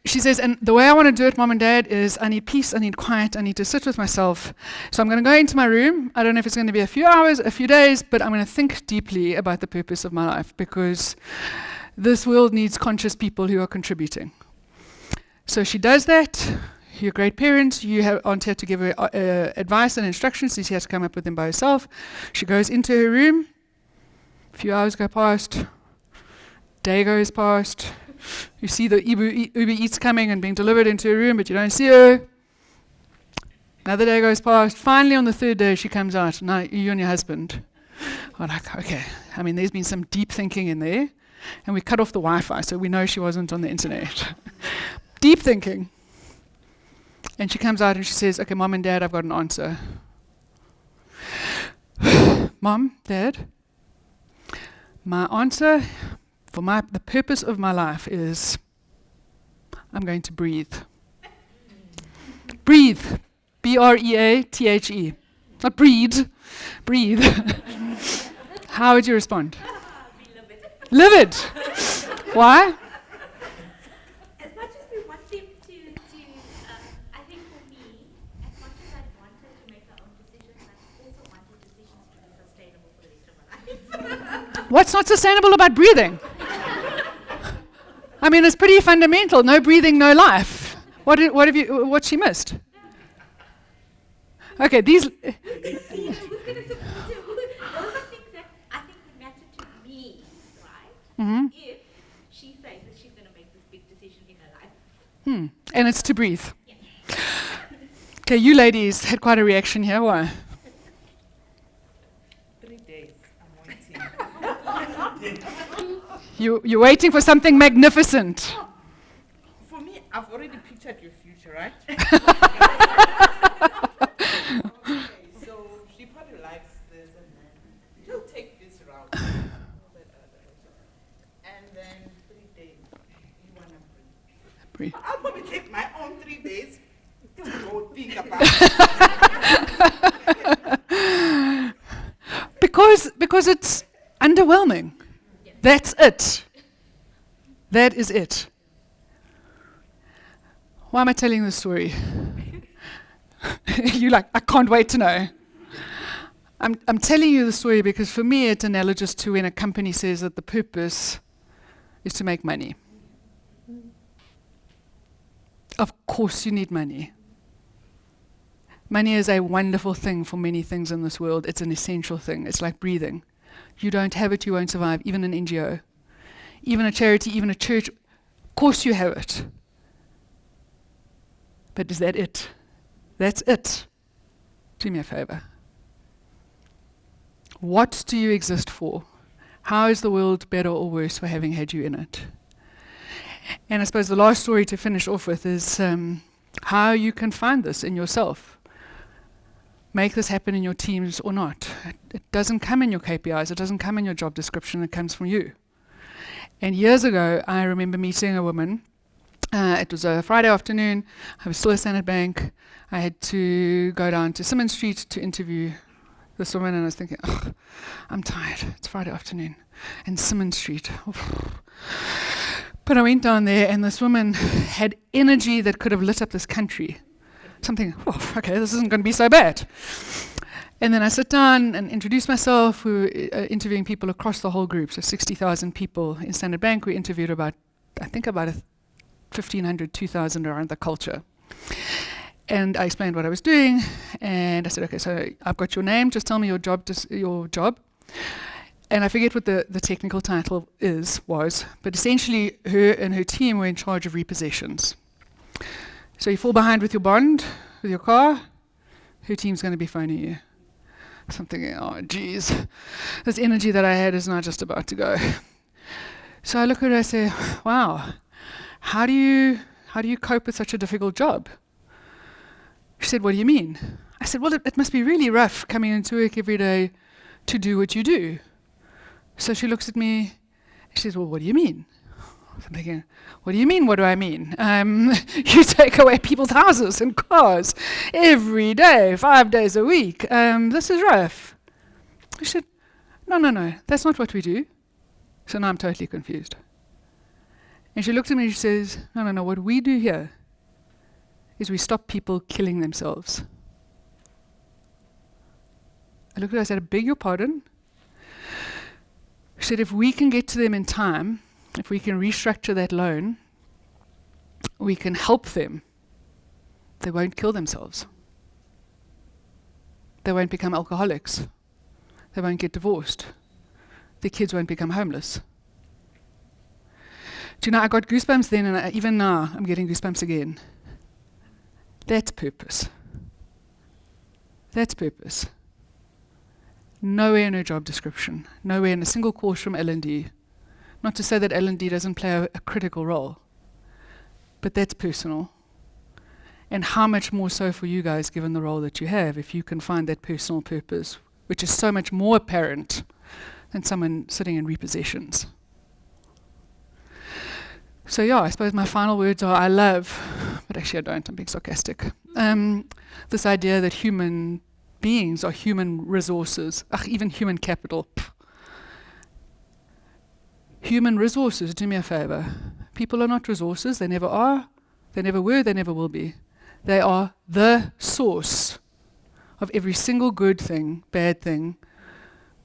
she says, and the way I want to do it, Mom and Dad, is I need peace, I need quiet, I need to sit with myself. So I'm going to go into my room. I don't know if it's going to be a few hours, a few days, but I'm going to think deeply about the purpose of my life, because this world needs conscious people who are contributing. So she does that. You're great parents. You aren't here to give her advice and instructions. She has to come up with them by herself. She goes into her room. A few hours go past. Day goes past. You see the Uber Eats coming and being delivered into her room, but you don't see her. Another day goes past. Finally, on the third day, she comes out. Now, you and your husband are like, okay. I mean, there's been some deep thinking in there. And we cut off the Wi-Fi, so we know she wasn't on the internet. Deep thinking. And she comes out and she says, okay, Mom and Dad, I've got an answer. Mom, Dad, my answer for the purpose of my life is I'm going to breathe. Breathe. B-R-E-A-T-H-E. Not breed. Breathe. How would you respond? Live it. Why? As much as we want them to I think for me, as much as I wanted to make our own decisions, I also wanted decisions to be sustainable for the rest of my life. What's not sustainable about breathing? I mean, it's pretty fundamental. No breathing, no life. What's she missed? Okay, these. I was going to support you. Those are things that I think would matter to me, right? Mm-hmm. If she says that she's going to make this big decision in her life. And it's to breathe. Yeah. Okay, you ladies had quite a reaction here. Why? 3 days. I'm waiting. You're waiting for something magnificent. For me, I've already pictured your future, right? Okay, so she probably likes this and then she'll take this route. And then 3 days, you want to breathe. Breathe. I'll probably take my own 3 days to go think about it. Because it's underwhelming. That's it. That is it. Why am I telling this story? You're like, I can't wait to know. I'm telling you the story because for me it's analogous to when a company says that the purpose is to make money. Of course you need money. Money is a wonderful thing for many things in this world. It's an essential thing. It's like breathing. You don't have it, you won't survive. Even an NGO, even a charity, even a church. Of course you have it. But is that it? That's it. Do me a favor. What do you exist for? How is the world better or worse for having had you in it? And I suppose the last story to finish off with is how you can find this in yourself. Make this happen in your teams or not. It doesn't come in your KPIs. It doesn't come in your job description. It comes from you. And years ago, I remember meeting a woman. It was a Friday afternoon. I was still at Standard Bank. I had to go down to Simmons Street to interview this woman, and I was thinking, oh, I'm tired. It's Friday afternoon. And Simmons Street. But I went down there, and this woman had energy that could have lit up this country. Something, oh, okay, this isn't going to be so bad. And then I sit down and introduce myself. We were interviewing people across the whole group, so 60,000 people in Standard Bank. We interviewed about 1,500, 2,000 around the culture. And I explained what I was doing, and I said, okay, so I've got your name, just tell me your job. And I forget what the technical title was, but essentially her and her team were in charge of repossessions. So you fall behind with your bond, with your car, her team's going to be phoning you. Something, oh geez, this energy that I had is now just about to go. So I look at her and I say, wow, how do you cope with such a difficult job? She said, what do you mean? I said, well, it must be really rough coming into work every day to do what you do. So she looks at me, she says, well, what do you mean? I'm thinking, what do you mean, what do I mean? You take away people's houses and cars every day, 5 days a week. This is rough. I said, no, that's not what we do. So now I'm totally confused. And she looked at me and she says, no, what we do here is we stop people killing themselves. I looked at her, I said, I beg your pardon? She said, if we can get to them in time, if we can restructure that loan, we can help them, they won't kill themselves. They won't become alcoholics. They won't get divorced. Their kids won't become homeless. Do you know, I got goosebumps then, and even now I'm getting goosebumps again. That's purpose. That's purpose. Nowhere in her job description, nowhere in a single course from L&D. Not to say that L&D doesn't play a critical role, but that's personal. And how much more so for you guys, given the role that you have, if you can find that personal purpose, which is so much more apparent than someone sitting in repossessions. So yeah, I suppose my final words are I love, but actually I don't, I'm being sarcastic, this idea that human beings are human resources, even human capital. Human resources, do me a favor. People are not resources, they never are, they never were, they never will be. They are the source of every single good thing, bad thing,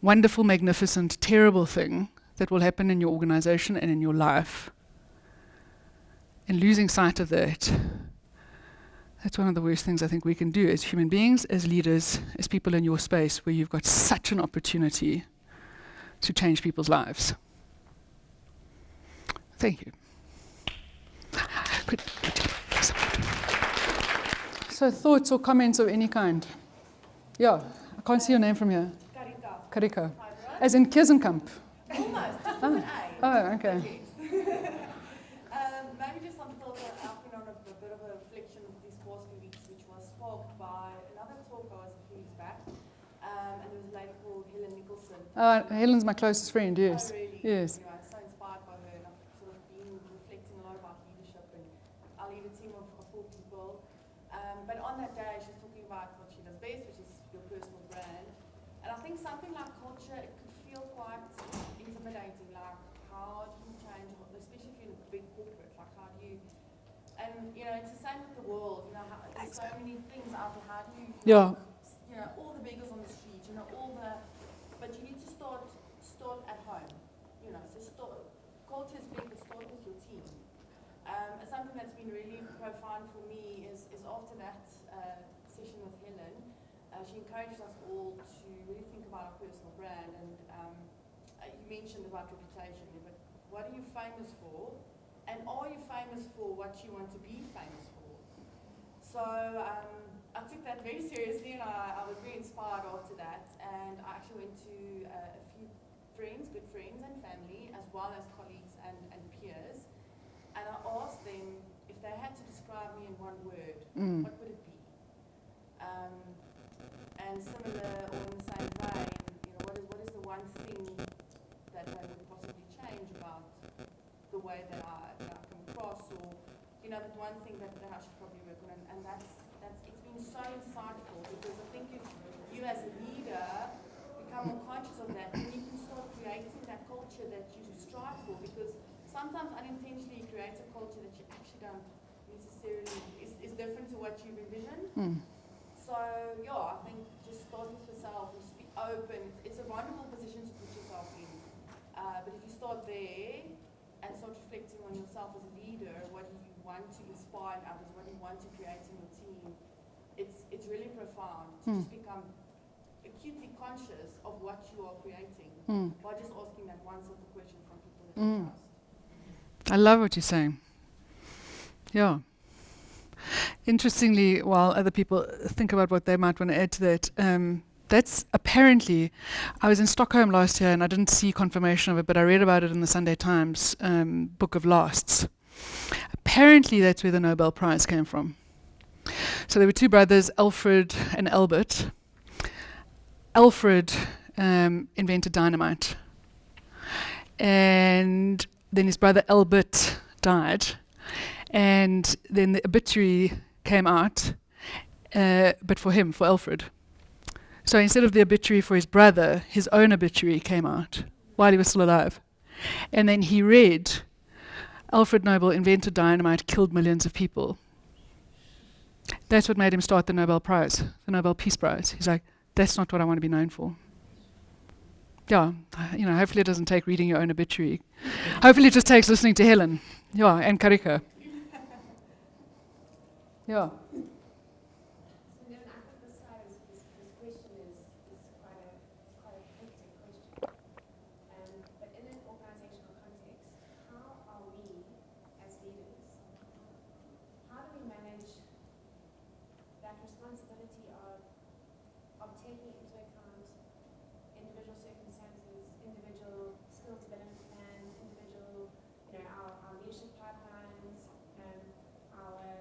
wonderful, magnificent, terrible thing that will happen in your organization and in your life. And losing sight of that, that's one of the worst things I think we can do as human beings, as leaders, as people in your space where you've got such an opportunity to change people's lives. Thank you. Good. So thoughts or comments of any kind? Yeah, I can't see your name from here. Karika. As in Kirsenkamp. Almost, just with an A. Oh, okay. Maybe just some thoughts that I've been on a bit of a reflection these past few weeks, which was sparked by another talk I was a few weeks back, and there was a lady called Helen Nicholson. Helen's my closest friend, yes. Oh, really? Yes. Anyway, so inspired by her, and I've sort of been reflecting a lot about leadership, and I lead a team of 4 people. But on that day, she's talking about what she does best, which is your personal brand. And I think something like culture, it could feel quite intimidating, like how do you change, especially if you're in a big corporate, like how do you, and you know, it's the same with the world, you know, there's so many things out there, how do you, Yeah. you know, all the beggars on the street, you know, but you need to start at home, you know, so culture is big, but start with your team. Something that's been really profound for me is after that session with Helen, she encouraged us all to really think about our personal brand, and you mentioned about reputation, but what are you famous for, and are you famous for what you want to be famous for? So I took that very seriously, and I was very inspired after that, and I actually went to a few friends, good friends and family, as well as colleagues and peers, and I asked them if they had to describe me in one word, what would it be? And similar, or in the same vein, you know, what is the one thing that they would possibly change about the way that I come across, or you know, that one thing that I should probably work on, and that's it's been so insightful, because I think if you as a leader become more conscious of that, then you can start creating that culture that you strive for, because sometimes unintentionally you create a culture that you actually don't necessarily is different to what you've envisioned. So yeah, I think just start with yourself and just be open. It's a vulnerable position to put yourself in, but if you start there and start reflecting on yourself as a leader, what do you want to inspire in others, what do you want to create in your team, it's really profound to just become acutely conscious of what you are creating by just asking that one simple question from people that you trust. I love what you're saying. Yeah. Interestingly, while other people think about what they might want to add to that, that's apparently, I was in Stockholm last year and I didn't see confirmation of it, but I read about it in the Sunday Times Book of Lasts. Apparently that's where the Nobel Prize came from. So there were 2 brothers, Alfred and Albert. Alfred invented dynamite. And then his brother Albert died. And then the obituary came out, but for him, for Alfred. So instead of the obituary for his brother, his own obituary came out while he was still alive. And then he read, Alfred Nobel invented dynamite, killed millions of people. That's what made him start the Nobel Prize, the Nobel Peace Prize. He's like, that's not what I want to be known for. Yeah, you know, hopefully it doesn't take reading your own obituary. Hopefully it just takes listening to Helen, yeah, and Karika. Yeah. So then I think this side is, this question is quite a hectic question. But in an organizational context, how are we as leaders, how do we manage that responsibility of taking into account individual circumstances, individual skill development plans, individual, our leadership pipelines, our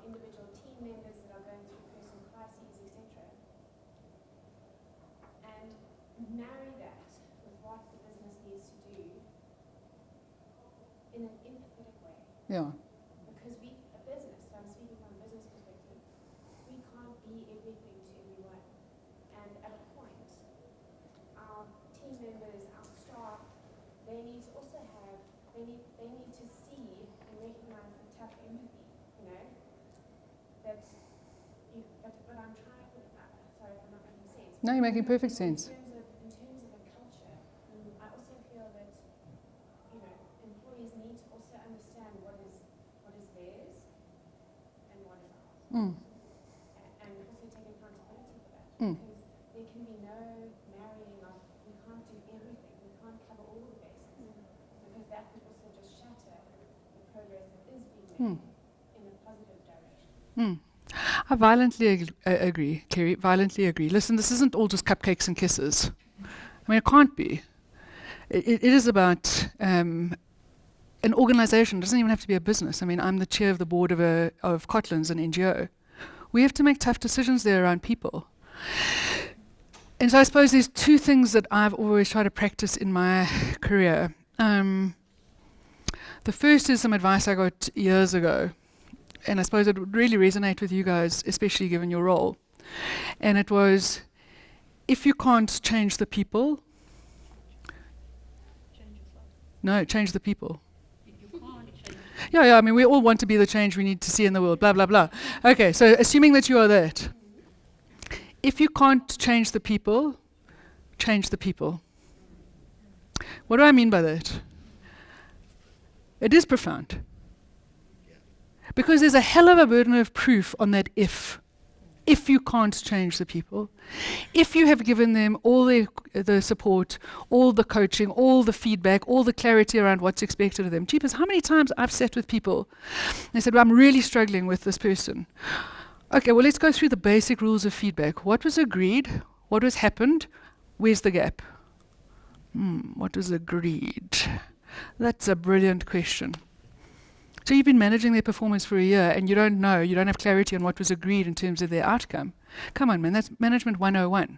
individual team members that are going through personal crises, etc. And marry that with what the business needs to do in an empathetic way. Yeah. Because a business, so I'm speaking from a business perspective, we can't be everything to everyone. And at a point, our team members, our staff, they need to also have, they need to see and recognize the tough empathy, but I'm trying, sorry if I'm not making sense. No, you're making perfect sense. In terms of a culture, I also feel that, employees need to also understand what is theirs and what is ours. Mm. And also take accountability for that. Mm. Because there can be no marrying of, we can't do everything, we can't cover all the bases. Because that could also just shatter the progress that is being made in a positive direction. I violently agree, Kerry, violently agree. Listen, this isn't all just cupcakes and kisses. I mean, it can't be. It is about an organization. It doesn't even have to be a business. I mean, I'm the chair of the board of Cotlands, an NGO. We have to make tough decisions there around people. And so I suppose there's two things that I've always tried to practice in my career. The first is some advice I got years ago. And I suppose it would really resonate with you guys, especially given your role. And it was, if you can't change the people, change the people. Yeah, I mean, we all want to be the change we need to see in the world, blah, blah, blah. Okay, so assuming that you are that, if you can't change the people, change the people. What do I mean by that? It is profound. Because there's a hell of a burden of proof on that if you can't change the people, if you have given them all the support, all the coaching, all the feedback, all the clarity around what's expected of them. Jeepers, how many times I've sat with people, they said, well, I'm really struggling with this person. Okay, well, let's go through the basic rules of feedback. What was agreed? What has happened? Where's the gap? What was agreed? That's a brilliant question. So you've been managing their performance for a year and you don't have clarity on what was agreed in terms of their outcome. Come on, man, that's management 101.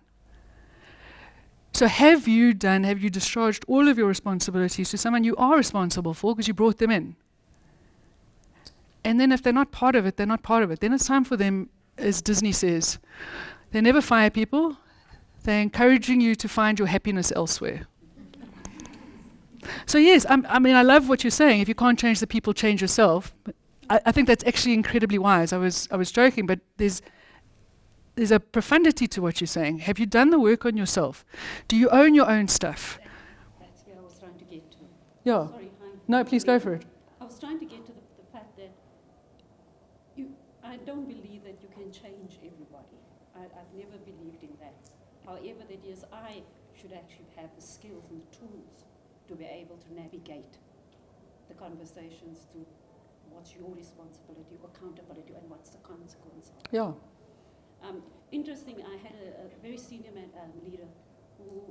So have you discharged all of your responsibilities to someone you are responsible for because you brought them in? And then if they're not part of it, they're not part of it. Then it's time for them, as Disney says, they never fire people. They're encouraging you to find your happiness elsewhere. So yes, I love what you're saying. If you can't change the people, change yourself. I think that's actually incredibly wise. I was joking, but there's a profundity to what you're saying. Have you done the work on yourself? Do you own your own stuff? That's where I was trying to get to. Yeah. Sorry, hi. No, please go for it. I was trying to get to the fact that I don't believe that you can change everybody. I've never believed in that. However, that is, I should actually have the skills and the tools to be able to navigate the conversations to what's your responsibility or accountability and what's the consequence of it. Yeah. Interesting, I had a very senior leader who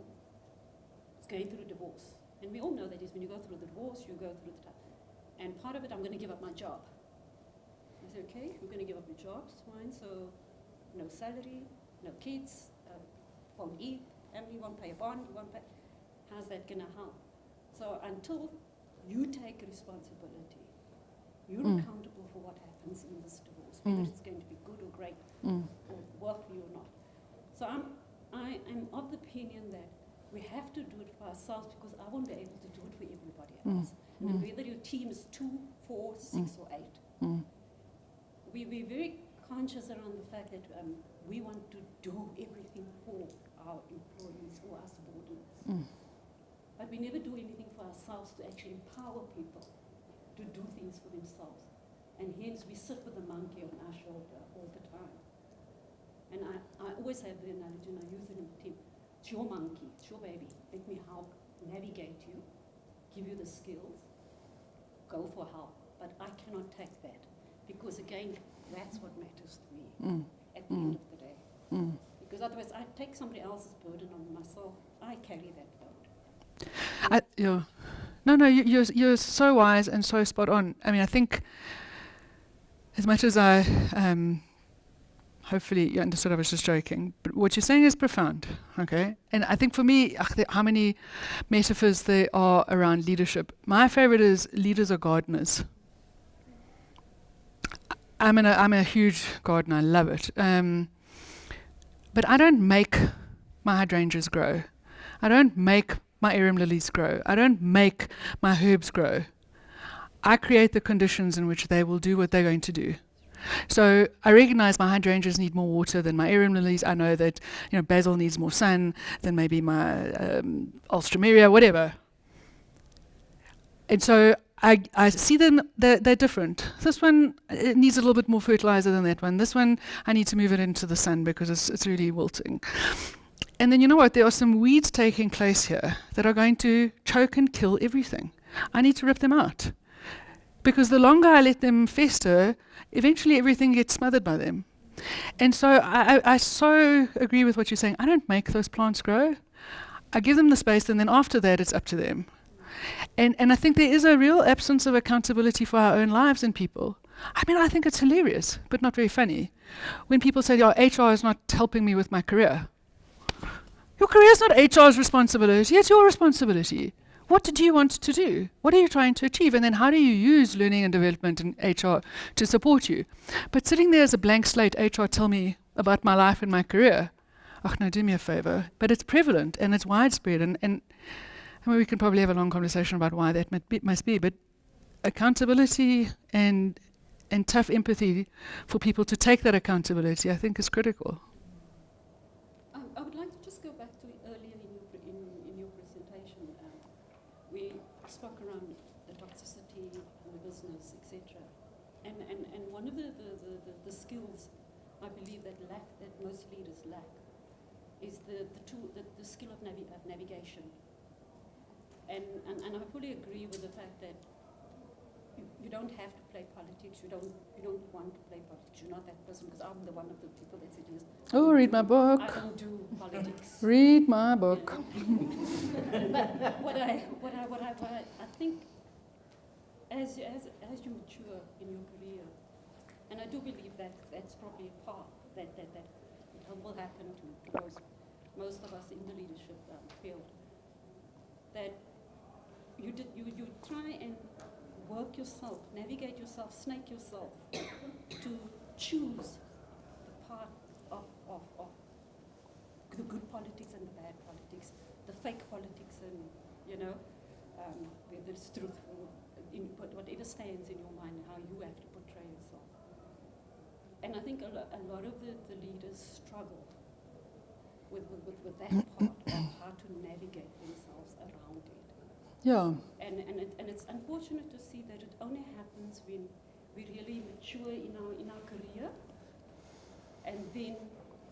was going through a divorce. And we all know that is when you go through the divorce, you go through the time. And part of it, I'm going to give up my job. I said, okay, we're going to give up your job, it's fine. So no salary, no kids, won't eat, family won't pay a bond, you won't pay. How's that going to help? So until you take responsibility, you're accountable for what happens in this divorce, whether it's going to be good or great, or work for you or not. So I am of the opinion that we have to do it for ourselves because I won't be able to do it for everybody else. And whether your team is 2, 4, 6, or 8, we're very conscious around the fact that we want to do everything for our employees or our subordinates. But we never do anything for ourselves to actually empower people to do things for themselves. And hence we sit with the monkey on our shoulder all the time. And I always have the analogy, and I use it in the team. It's your monkey, it's your baby. Let me help navigate you, give you the skills, go for help. But I cannot take that, because again, that's what matters to me at the end of the day. Because otherwise I take somebody else's burden on myself. I carry that load. Yeah. No, you're so wise and so spot on. I mean, I think as much as I, hopefully you understood I was just joking, but what you're saying is profound, okay? And I think for me, how many metaphors there are around leadership. My favorite is leaders are gardeners. I'm a huge gardener, I love it. But I don't make my hydrangeas grow. I don't make my arum lilies grow. I don't make my herbs grow. I create the conditions in which they will do what they're going to do. So I recognize my hydrangeas need more water than my arum lilies. I know that basil needs more sun than maybe my alstroemeria, whatever. And so I see them, they're different. This one, it needs a little bit more fertilizer than that one. This one, I need to move it into the sun because it's really wilting. And then you know what? There are some weeds taking place here that are going to choke and kill everything. I need to rip them out. Because the longer I let them fester, eventually everything gets smothered by them. And so I so agree with what you're saying. I don't make those plants grow. I give them the space, and then after that, it's up to them. And I think there is a real absence of accountability for our own lives in people. I mean, I think it's hilarious, but not very funny. When people say, HR is not helping me with my career. Your career is not HR's responsibility, it's your responsibility. What do you want to do? What are you trying to achieve? And then how do you use learning and development in HR to support you? But sitting there as a blank slate, HR tell me about my life and my career. Oh, no, do me a favor. But it's prevalent and it's widespread. And I mean, we can probably have a long conversation about why that must be. But accountability and tough empathy for people to take that accountability, I think, is critical. I would like to just go back to earlier in your presentation. We spoke around the toxicity in the business, etc. And one of the skills I believe that most leaders lack is the skill of navigation. And I fully agree with the fact that you don't have to play politics. You don't want to play politics. You're not that person, because I'm the one of the people that said yes. Oh, read my book. I don't do politics. Read my book. But what I think, as you mature in your career, and I do believe that that's probably a path that will happen to most of us in the leadership field, that you try and work yourself, navigate yourself, snake yourself to choose the part of the good politics and the bad politics, the fake politics, and whether it's truthful, whatever stands in your mind, how you have to portray yourself. And I think a lot of the leaders struggled with that part of how to navigate themselves around it. Yeah. And it's unfortunate to see that it only happens when we really mature in our career, and then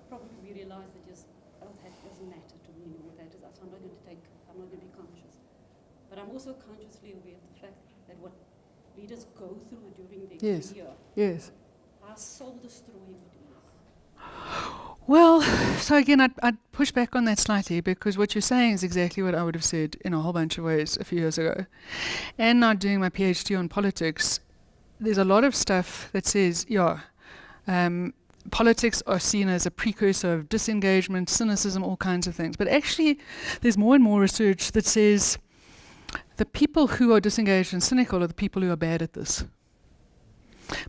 probably we realize that that doesn't matter to me anymore. I'm not going to be conscious. But I'm also consciously aware of the fact that what leaders go through during their career, Yes. how soul destroying it is. Well, so again, I'd push back on that slightly, because what you're saying is exactly what I would have said in a whole bunch of ways a few years ago. And now doing my PhD on politics, there's a lot of stuff that says, politics are seen as a precursor of disengagement, cynicism, all kinds of things. But actually, there's more and more research that says the people who are disengaged and cynical are the people who are bad at this.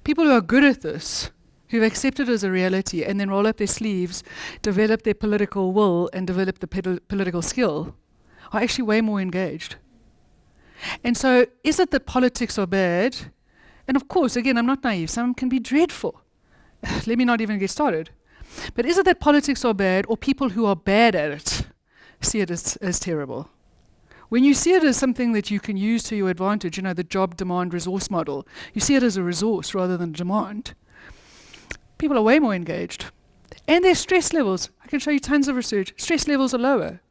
People who are good at this, who've accepted it as a reality and then roll up their sleeves, develop their political will and develop the political skill, are actually way more engaged. And so is it that politics are bad? And of course, again, I'm not naive. Some can be dreadful. Let me not even get started. But is it that politics are bad, or people who are bad at it see it as terrible? When you see it as something that you can use to your advantage, the job, demand, resource model, you see it as a resource rather than a demand, people are way more engaged. And their stress levels, I can show you tons of research, stress levels are lower,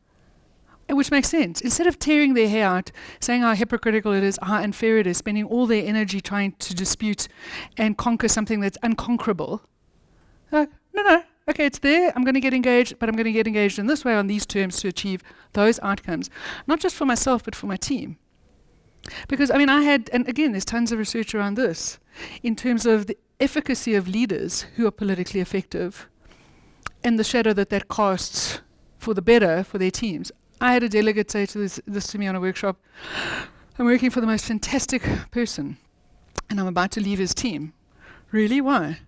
which makes sense. Instead of tearing their hair out, saying how hypocritical it is, how unfair it is, spending all their energy trying to dispute and conquer something that's unconquerable, no, okay, it's there, I'm going to get engaged, but I'm going to get engaged in this way on these terms to achieve those outcomes, not just for myself, but for my team. Because, I had, and again, there's tons of research around this, in terms of the efficacy of leaders who are politically effective and the shadow that casts for the better for their teams. I had a delegate say this to me on a workshop, I'm working for the most fantastic person, and I'm about to leave his team. Really? Why?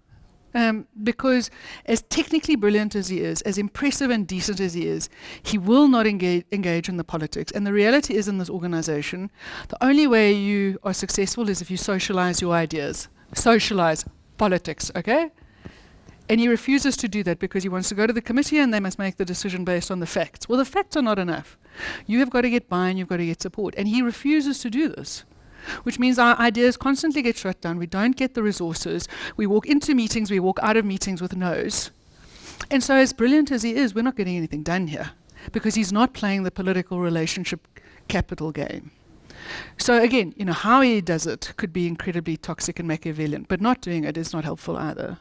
Because as technically brilliant as he is, as impressive and decent as he is, he will not engage in the politics. And the reality is in this organization, the only way you are successful is if you socialize your ideas. Socialize politics, okay? And he refuses to do that because he wants to go to the committee and they must make the decision based on the facts. Well, the facts are not enough. You have got to get buy-in, you've got to get support. And he refuses to do this, which means our ideas constantly get shut down. We don't get the resources. We walk into meetings, we walk out of meetings with no's. And so as brilliant as he is, we're not getting anything done here because he's not playing the political relationship capital game. So again, how he does it could be incredibly toxic and Machiavellian, but not doing it is not helpful either.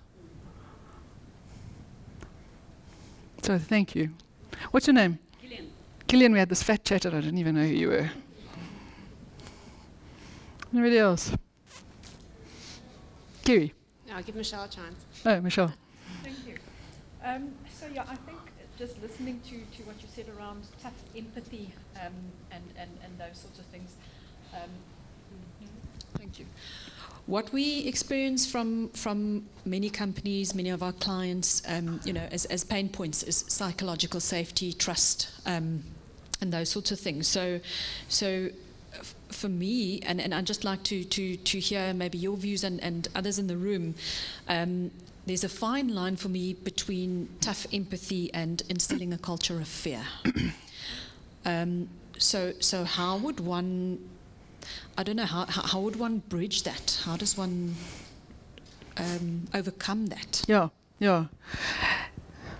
So thank you. What's your name? Gillian, we had this fat chat and I didn't even know who you were. Anybody else? Kiri. I'll give Michelle a chance. Oh, Michelle. Thank you. I think just listening to what you said around tough empathy and those sorts of things. Thank you. What we experience from many companies, many of our clients, as pain points is psychological safety, trust, and those sorts of things. So for me, and I'd just like to hear maybe your views and others in the room, there's a fine line for me between tough empathy and instilling a culture of fear. So how would one, I don't know, how would one bridge that? How does one overcome that? Yeah.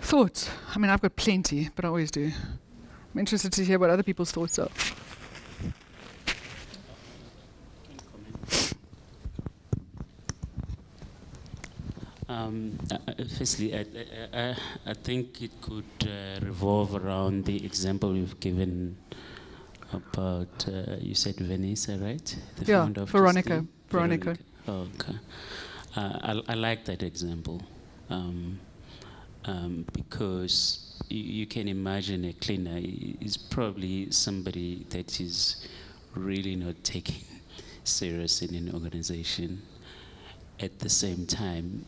Thoughts? I've got plenty, but I always do. I'm interested to hear what other people's thoughts are. Firstly, I think it could revolve around the example you've given about, you said Vanessa, right? The founder of Veronica. Veronica. Oh, okay. I like that example because you can imagine a cleaner is probably somebody that is really not taken serious in an organization. At the same time,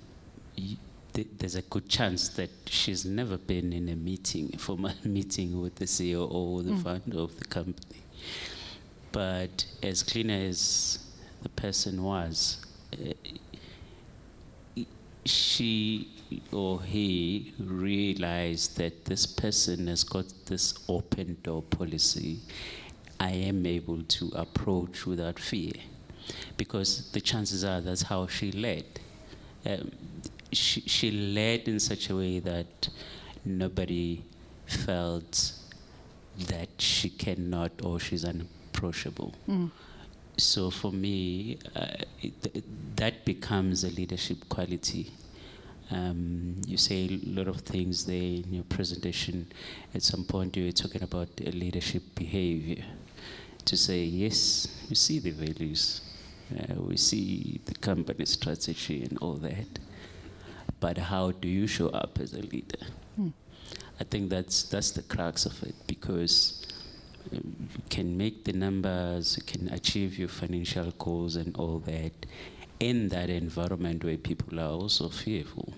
there's a good chance that she's never been in a formal meeting with the CEO or the founder of the company. But as clean as the person was, she or he realized that this person has got this open door policy I am able to approach without fear, because the chances are that's how she led. She led in such a way that nobody felt that she cannot or she's unapproachable. So for me, that becomes a leadership quality. You say a lot of things there in your presentation. At some point you were talking about leadership behavior. To say, yes, we see the values, we see the company strategy and all that, but how do you show up as a leader? I think that's the crux of it, because you can make the numbers, you can achieve your financial goals and all that in that environment where people are also fearful.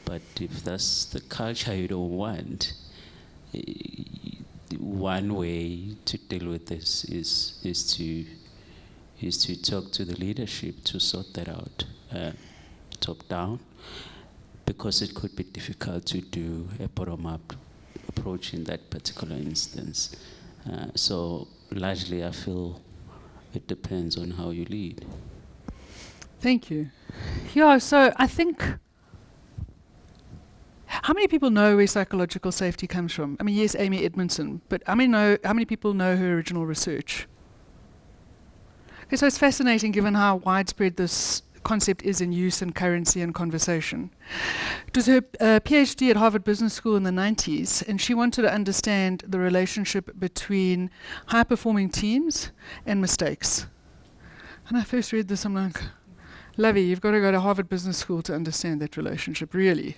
But if that's the culture you don't want, one way to deal with this is to talk to the leadership to sort that out, top down, because it could be difficult to do a bottom-up approach in that particular instance. So largely I feel it depends on how you lead. Thank you. Yeah, so I think, how many people know where psychological safety comes from? I mean, yes, Amy Edmondson, but how many people know her original research? Okay, so it's fascinating given how widespread this concept is in use and currency and conversation. It was her PhD at Harvard Business School in the 90s, and she wanted to understand the relationship between high-performing teams and mistakes. And I first read this, I'm like, Lovey, you've got to go to Harvard Business School to understand that relationship, really.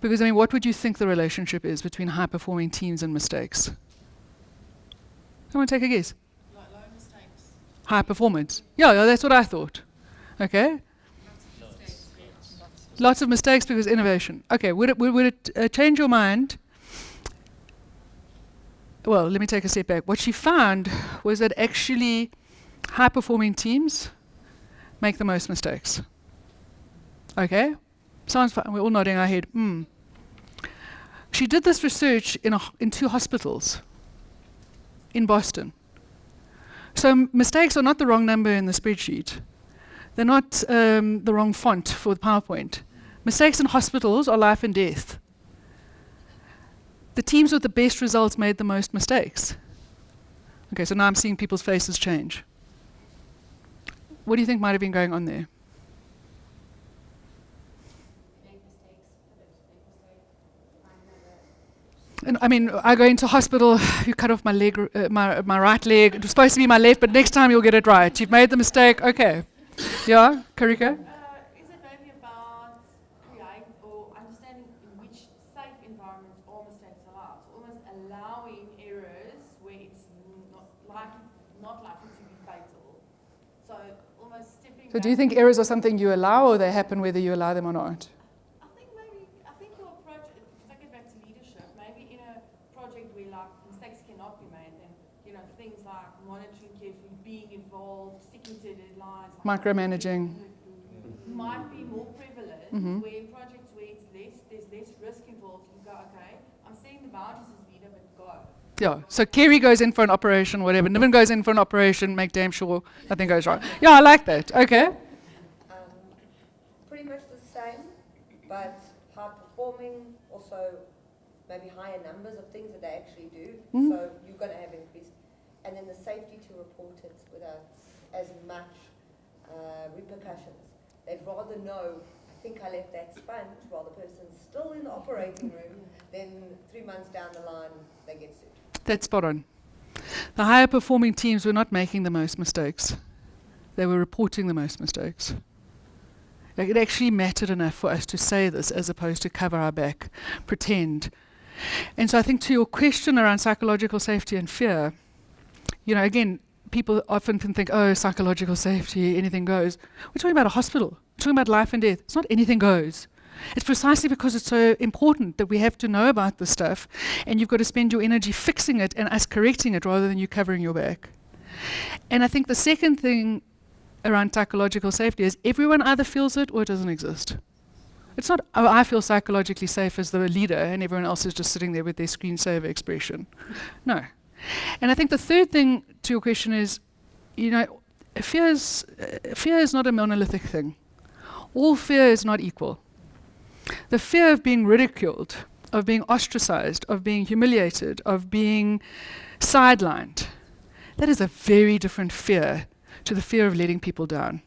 Because, I mean, what would you think the relationship is between high-performing teams and mistakes? Someone take a guess. Low mistakes. High performance. Yeah, that's what I thought. Okay. Lots of mistakes because innovation. Okay, would it change your mind? Well, let me take a step back. What she found was that actually high-performing teams make the most mistakes. Okay? Sounds fine. We're all nodding our head. She did this research in 2 hospitals in Boston. So mistakes are not the wrong number in the spreadsheet. They're not the wrong font for the PowerPoint. Mistakes in hospitals are life and death. The teams with the best results made the most mistakes. Okay, so now I'm seeing people's faces change. What do you think might have been going on there? And I mean, I go into hospital, you cut off my leg, my right leg. It was supposed to be my left, but next time you'll get it right. You've made the mistake. Okay. Yeah, Karika? Is it maybe about create or understanding in which safe environments are mistakes allowed? So almost allowing errors where it's not likely to be fatal. So almost stepping So do you think errors are something you allow or they happen whether you allow them or not? I think your approach, if I get back to leadership, maybe in a project where like mistakes cannot be made, then things like monitoring carefully, being involved, sticking to deadlines, Micromanaging. might be more prevalent. Where in projects where there's less risk involved, you go, okay, I'm setting the boundaries as leader, but go. Yeah, so Kerry goes in for an operation, whatever. Niven goes in for an operation, make damn sure nothing goes wrong. Yeah, I like that. Okay. Pretty much the same, but high performing, also maybe higher numbers of things that they actually do. So you're going to have increased. And then the safety to report it without as much repercussions. They'd rather know, I think I left that sponge while the person's still in the operating room, then 3 months down the line, they get sued. That's spot on. The higher performing teams were not making the most mistakes. They were reporting the most mistakes. Like, it actually mattered enough for us to say this as opposed to cover our back, pretend. And so I think to your question around psychological safety and fear, again, people often can think, oh, psychological safety, anything goes. We're talking about a hospital. We're talking about life and death. It's not anything goes. It's precisely because it's so important that we have to know about this stuff, and you've got to spend your energy fixing it and us correcting it rather than you covering your back. And I think the second thing around psychological safety is everyone either feels it or it doesn't exist. It's not, oh, I feel psychologically safe as the leader and everyone else is just sitting there with their screensaver expression. No. And I think the third thing to your question is, fear is not a monolithic thing. All fear is not equal. The fear of being ridiculed, of being ostracized, of being humiliated, of being sidelined, that is a very different fear to the fear of letting people down,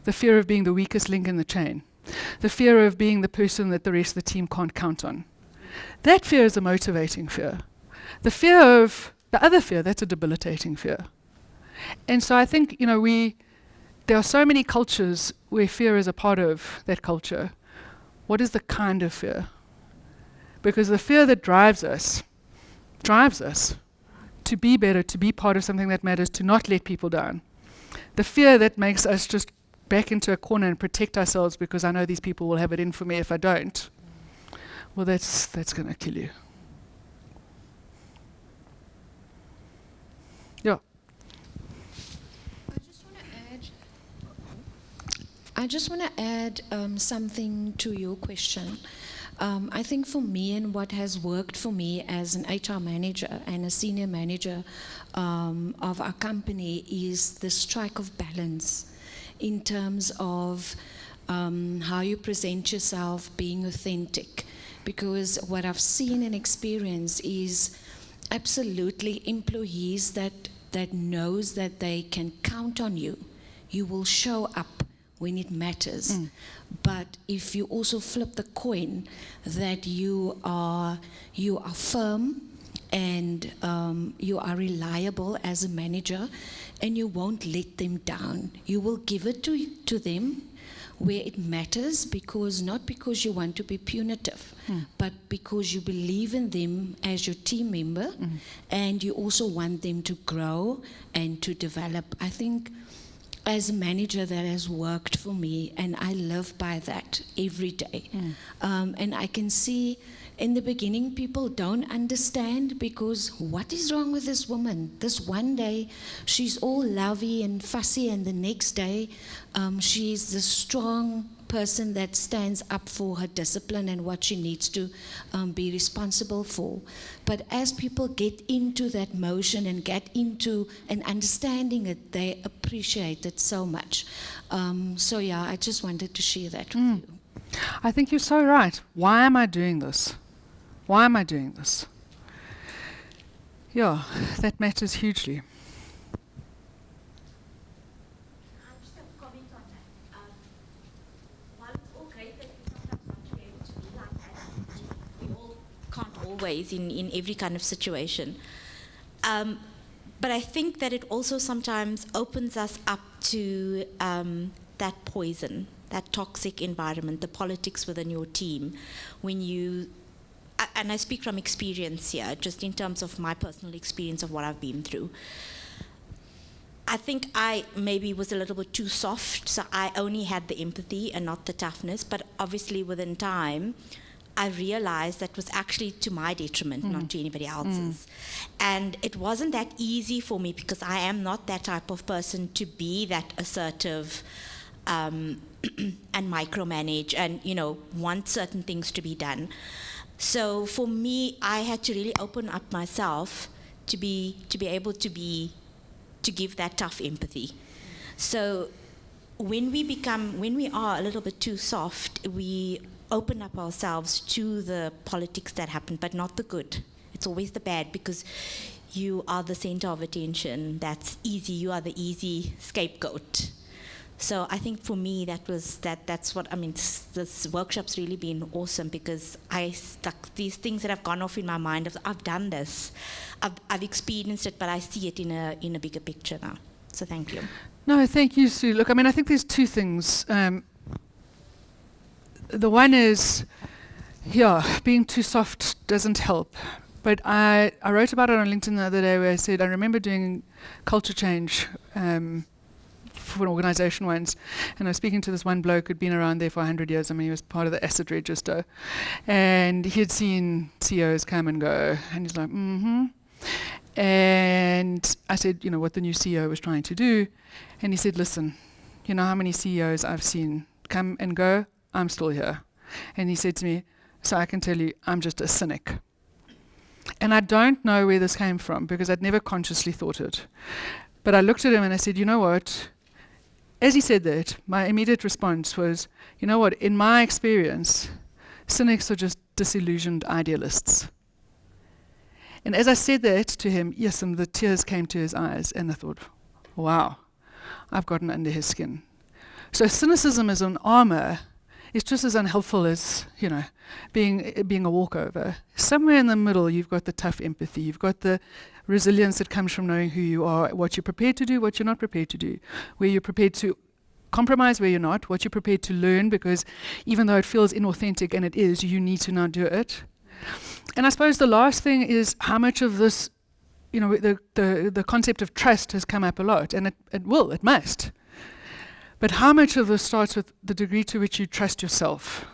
the fear of being the weakest link in the chain, the fear of being the person that the rest of the team can't count on. That fear is a motivating fear. The fear of the other fear, that's a debilitating fear. And so I think, there are so many cultures where fear is a part of that culture. What is the kind of fear? Because the fear that drives us to be better, to be part of something that matters, to not let people down. The fear that makes us just back into a corner and protect ourselves because I know these people will have it in for me if I don't. Well, that's going to kill you. Yeah. I just want to add something to your question. I think for me, and what has worked for me as an HR manager and a senior manager of our company, is the strike of balance in terms of how you present yourself, being authentic. Because what I've seen and experienced is absolutely employees that knows that they can count on you. You will show up when it matters. But if you also flip the coin, that you are firm and you are reliable as a manager, and you won't let them down. You will give it to them where it matters, not because you want to be punitive, but because you believe in them as your team member, and you also want them to grow and to develop. I think as a manager, that has worked for me, and I live by that every day. And I can see in the beginning people don't understand, because what is wrong with this woman? This one day she's all lovey and fussy, and the next day she's the strong person that stands up for her discipline and what she needs to be responsible for. But as people get into that motion and get into and understanding it, they appreciate it so much. So yeah, I just wanted to share that with you. I think you're so right. Why am I doing this? Why am I doing this? Yeah, that matters hugely. Just a comment on that. While it's all great that we sometimes want to be able to be like that, we all can't always in every kind of situation. But I think that it also sometimes opens us up to that poison, that toxic environment, the politics within your team. When you, and I speak from experience here, just in terms of my personal experience of what I've been through. I think I maybe was a little bit too soft, so I only had the empathy and not the toughness, but obviously within time, I realized that was actually to my detriment, not to anybody else's. And it wasn't that easy for me, because I am not that type of person to be that assertive and micromanage and, want certain things to be done. So for me, I had to really open up myself to be able to give that tough empathy. So when we are a little bit too soft, we open up ourselves to the politics that happen, but not the good. It's always the bad, because you are the center of attention. That's easy. You are the easy scapegoat. So I think for me, that's what, this workshop's really been awesome, because these things that have gone off in my mind, I've done this. I've experienced it, but I see it in a bigger picture now. So thank you. No, thank you, Sue. Look, I think there's two things. The one is, being too soft doesn't help. But I wrote about it on LinkedIn the other day, where I said, I remember doing culture change for an organization once, and I was speaking to this one bloke who'd been around there for 100 years. He was part of the asset register, and he had seen CEOs come and go, and he's like, And I said, what the new CEO was trying to do, and he said, listen, you know how many CEOs I've seen come and go? I'm still here. And he said to me, so I can tell you, I'm just a cynic. And I don't know where this came from, because I'd never consciously thought it. But I looked at him and I said, you know what? As he said that, my immediate response was, you know what? In my experience, cynics are just disillusioned idealists. And as I said that to him, yes, and the tears came to his eyes, and I thought, wow, I've gotten under his skin. So cynicism as an armor is just as unhelpful as, being a walkover. Somewhere in the middle, you've got the tough empathy. You've got the resilience that comes from knowing who you are, what you're prepared to do, what you're not prepared to do, where you're prepared to compromise, where you're not, what you're prepared to learn, because even though it feels inauthentic, and it is, you need to now do it. And I suppose the last thing is how much of this, the concept of trust has come up a lot, and it must. But how much of this starts with the degree to which you trust yourself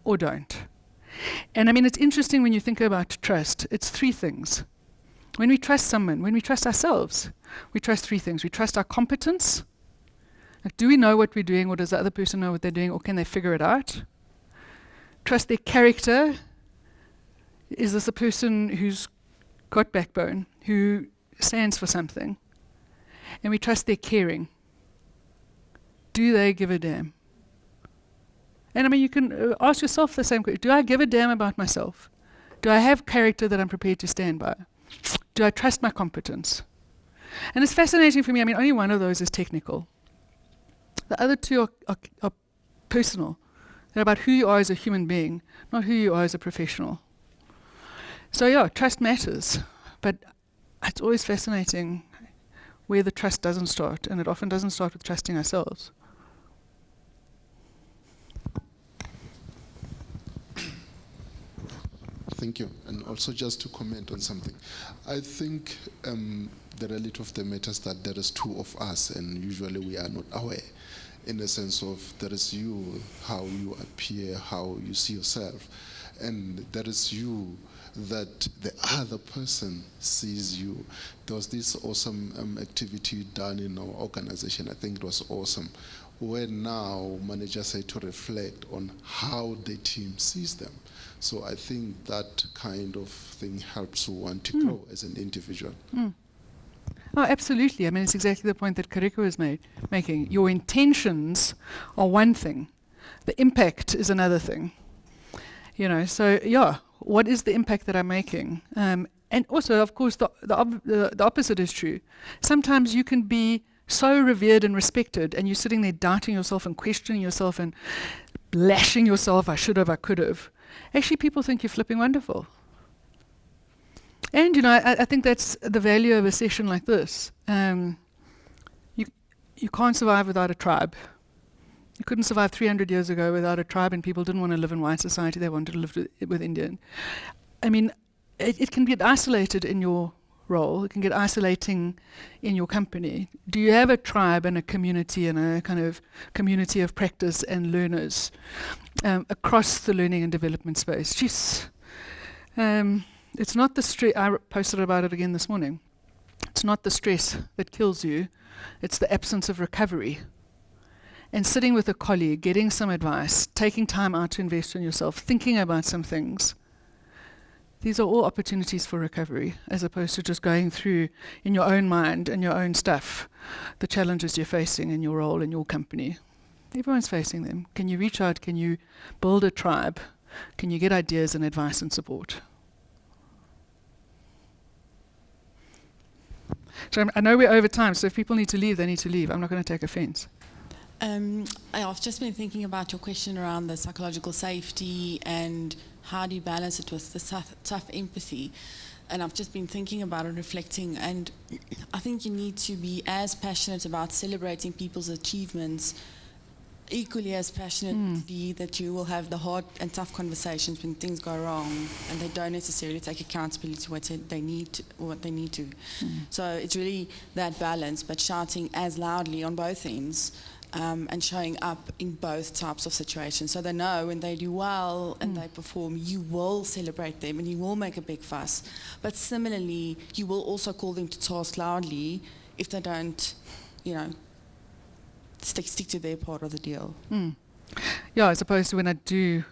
or don't? And it's interesting when you think about trust. It's three things. When we trust someone, when we trust ourselves, we trust three things. We trust our competence. Like, do we know what we're doing, or does the other person know what they're doing, or can they figure it out? trust their character. Is this a person who's got backbone, who stands for something? And we trust their caring. Do they give a damn? And I mean, you can ask yourself the same question. Do I give a damn about myself? Do I have character that I'm prepared to stand by? Do I trust my competence? And it's fascinating for me. I mean, only one of those is technical. The other two are personal. They're about who you are as a human being, not who you are as a professional. So yeah, trust matters. But it's always fascinating where the trust doesn't start, and it often doesn't start with trusting ourselves. Thank you. And also just to comment on something. I think the reality of the matter is that there is two of us, and usually we are not aware, in the sense of there is you, how you appear, how you see yourself, and there is you that the other person sees you. There was this awesome activity done in our organization. I think it was awesome, where now managers had to reflect on how the team sees them. So I think that kind of thing helps one to grow as an individual. Oh, absolutely. I mean, it's exactly the point that Kariko was making. Your intentions are one thing. The impact is another thing. You know, so yeah, what is the impact that I'm making? And also, of course, the opposite is true. Sometimes you can be so revered and respected, and you're sitting there doubting yourself and questioning yourself and lashing yourself, I should have, I could have. Actually, people think you're flipping wonderful. And, you know, I think that's the value of a session like this. You can't survive without a tribe. You couldn't survive 300 years ago without a tribe, and people didn't want to live in white society. They wanted to live with Indian. I mean, it can get isolated in your role. It can get isolating in your company. Do you have a tribe and a community and a kind of community of practice and learners across the learning and development space? Jeez. It's not the stress. I posted about it again this morning. It's not the stress that kills you. It's the absence of recovery. And sitting with a colleague, getting some advice, taking time out to invest in yourself, thinking about some things. These are all opportunities for recovery, as opposed to just going through in your own mind and your own stuff the challenges you're facing in your role in your company. Everyone's facing them. Can you reach out? Can you build a tribe? Can you get ideas and advice and support? So I know we're over time, so if people need to leave, they need to leave. I'm not going to take offense. I've just been thinking about your question around the psychological safety and how do you balance it with the tough empathy. And I've just been thinking about it, reflecting, and I think you need to be as passionate about celebrating people's achievements, equally as passionately that you will have the hard and tough conversations when things go wrong and they don't necessarily take accountability to what they need to. So it's really that balance, but shouting as loudly on both ends. And showing up in both types of situations. So they know when they do well and they perform, you will celebrate them and you will make a big fuss. But similarly, you will also call them to task loudly if they don't, you know, stick to their part of the deal. Yeah, as opposed to when I do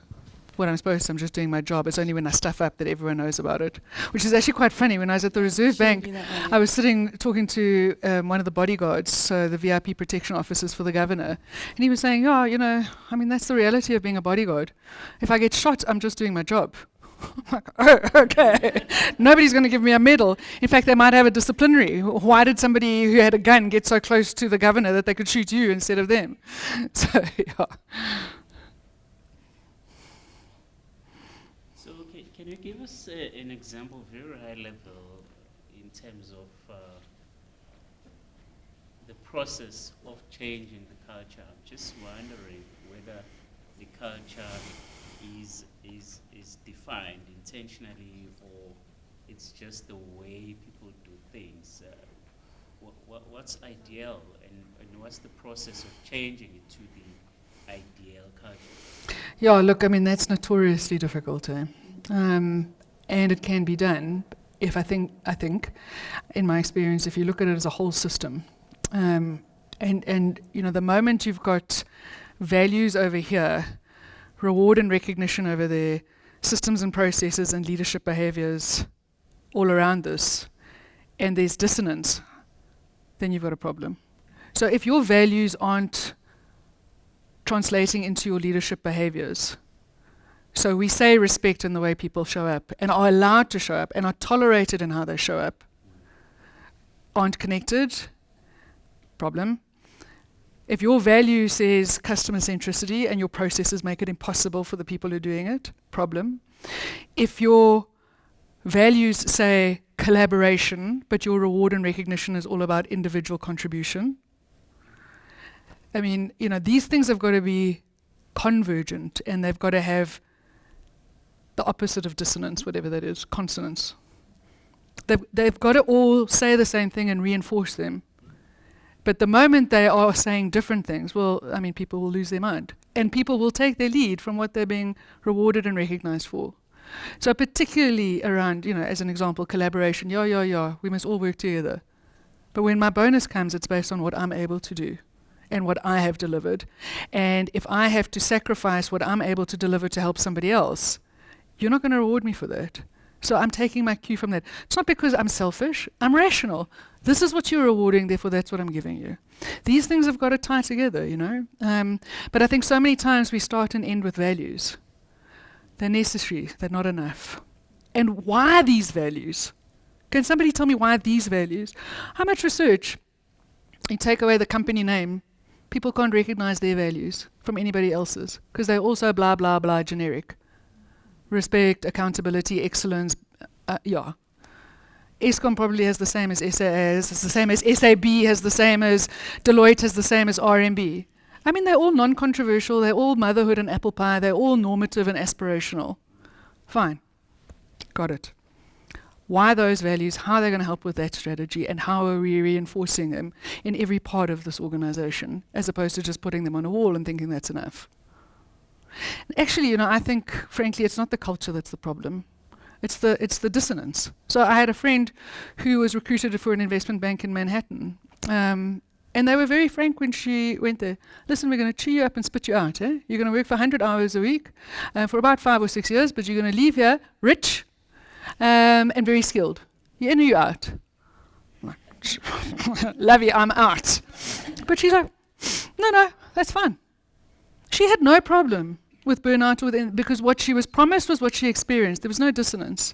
what I'm supposed to, I'm just doing my job. It's only when I stuff up that everyone knows about it, which is actually quite funny. When I was at the Reserve Bank, I was talking to one of the bodyguards, so the VIP protection officers for the governor, and he was saying, "Oh, you know, I mean, that's the reality of being a bodyguard. If I get shot, I'm just doing my job." I'm like, oh, okay. Nobody's going to give me a medal. In fact, they might have a disciplinary. Why did somebody who had a gun get so close to the governor that they could shoot you instead of them? So, yeah. Can you give us an example, very high level, in terms of the process of changing the culture? I'm just wondering whether the culture is defined intentionally, or it's just the way people do things. What's ideal, and what's the process of changing it to the ideal culture? Yeah, look, I mean, that's notoriously difficult, and it can be done if I think, in my experience, if you look at it as a whole system, and you know, the moment you've got values over here reward and recognition over there, systems and processes and leadership behaviors all around this, and there's dissonance, then you've got a problem. So if your values aren't translating into your leadership behaviors, so we say respect in the way people show up, and are allowed to show up, and are tolerated in how they show up, aren't connected, problem. If your value says customer centricity and your processes make it impossible for the people who are doing it, problem. If your values say collaboration, but your reward and recognition is all about individual contribution, I mean, you know, these things have got to be convergent, and they've got to have the opposite of dissonance, whatever that is, consonance. They've got to all say the same thing and reinforce them. But the moment they are saying different things, well, I mean, people will lose their mind. And people will take their lead from what they're being rewarded and recognized for. So particularly around, you know, as an example, collaboration, we must all work together. But when my bonus comes, it's based on what I'm able to do and what I have delivered. And if I have to sacrifice what I'm able to deliver to help somebody else, you're not going to reward me for that. So I'm taking my cue from that. It's not because I'm selfish, I'm rational. This is what you're rewarding, therefore that's what I'm giving you. These things have got to tie together, you know. But I think so many times we start and end with values. They're necessary, they're not enough. And why these values? Can somebody tell me why these values? How much research? You take away the company name, people can't recognize their values from anybody else's because they're also blah, blah, blah generic. Respect, accountability, excellence, Eskom probably has the same as SAS, it's the same as SAB, has the same as Deloitte, has the same as RMB. I mean, they're all non-controversial, they're all motherhood and apple pie, they're all normative and aspirational. Fine, got it. Why those values, how are they going to help with that strategy, and how are we reinforcing them in every part of this organization, as opposed to just putting them on a wall and thinking that's enough? Actually, you know, I think, frankly, it's not the culture that's the problem. It's the dissonance. So I had a friend who was recruited for an investment bank in Manhattan. And they were very frank when she went there. Listen, we're going to chew you up and spit you out. Eh? You're going to work for 100 hours a week for about 5 or 6 years, but you're going to leave here rich and very skilled. You're in or you're out. Love you, I'm out. But she's like, no, that's fine. She had no problem with burnout because what she was promised was what she experienced. There was no dissonance.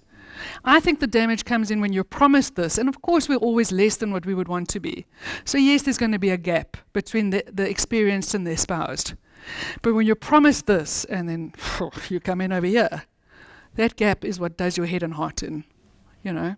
I think the damage comes in when you're promised this, and of course we're always less than what we would want to be. So yes, there's going to be a gap between the experienced and the espoused. But when you're promised this, and then you come in over here, that gap is what does your head and heart in, you know.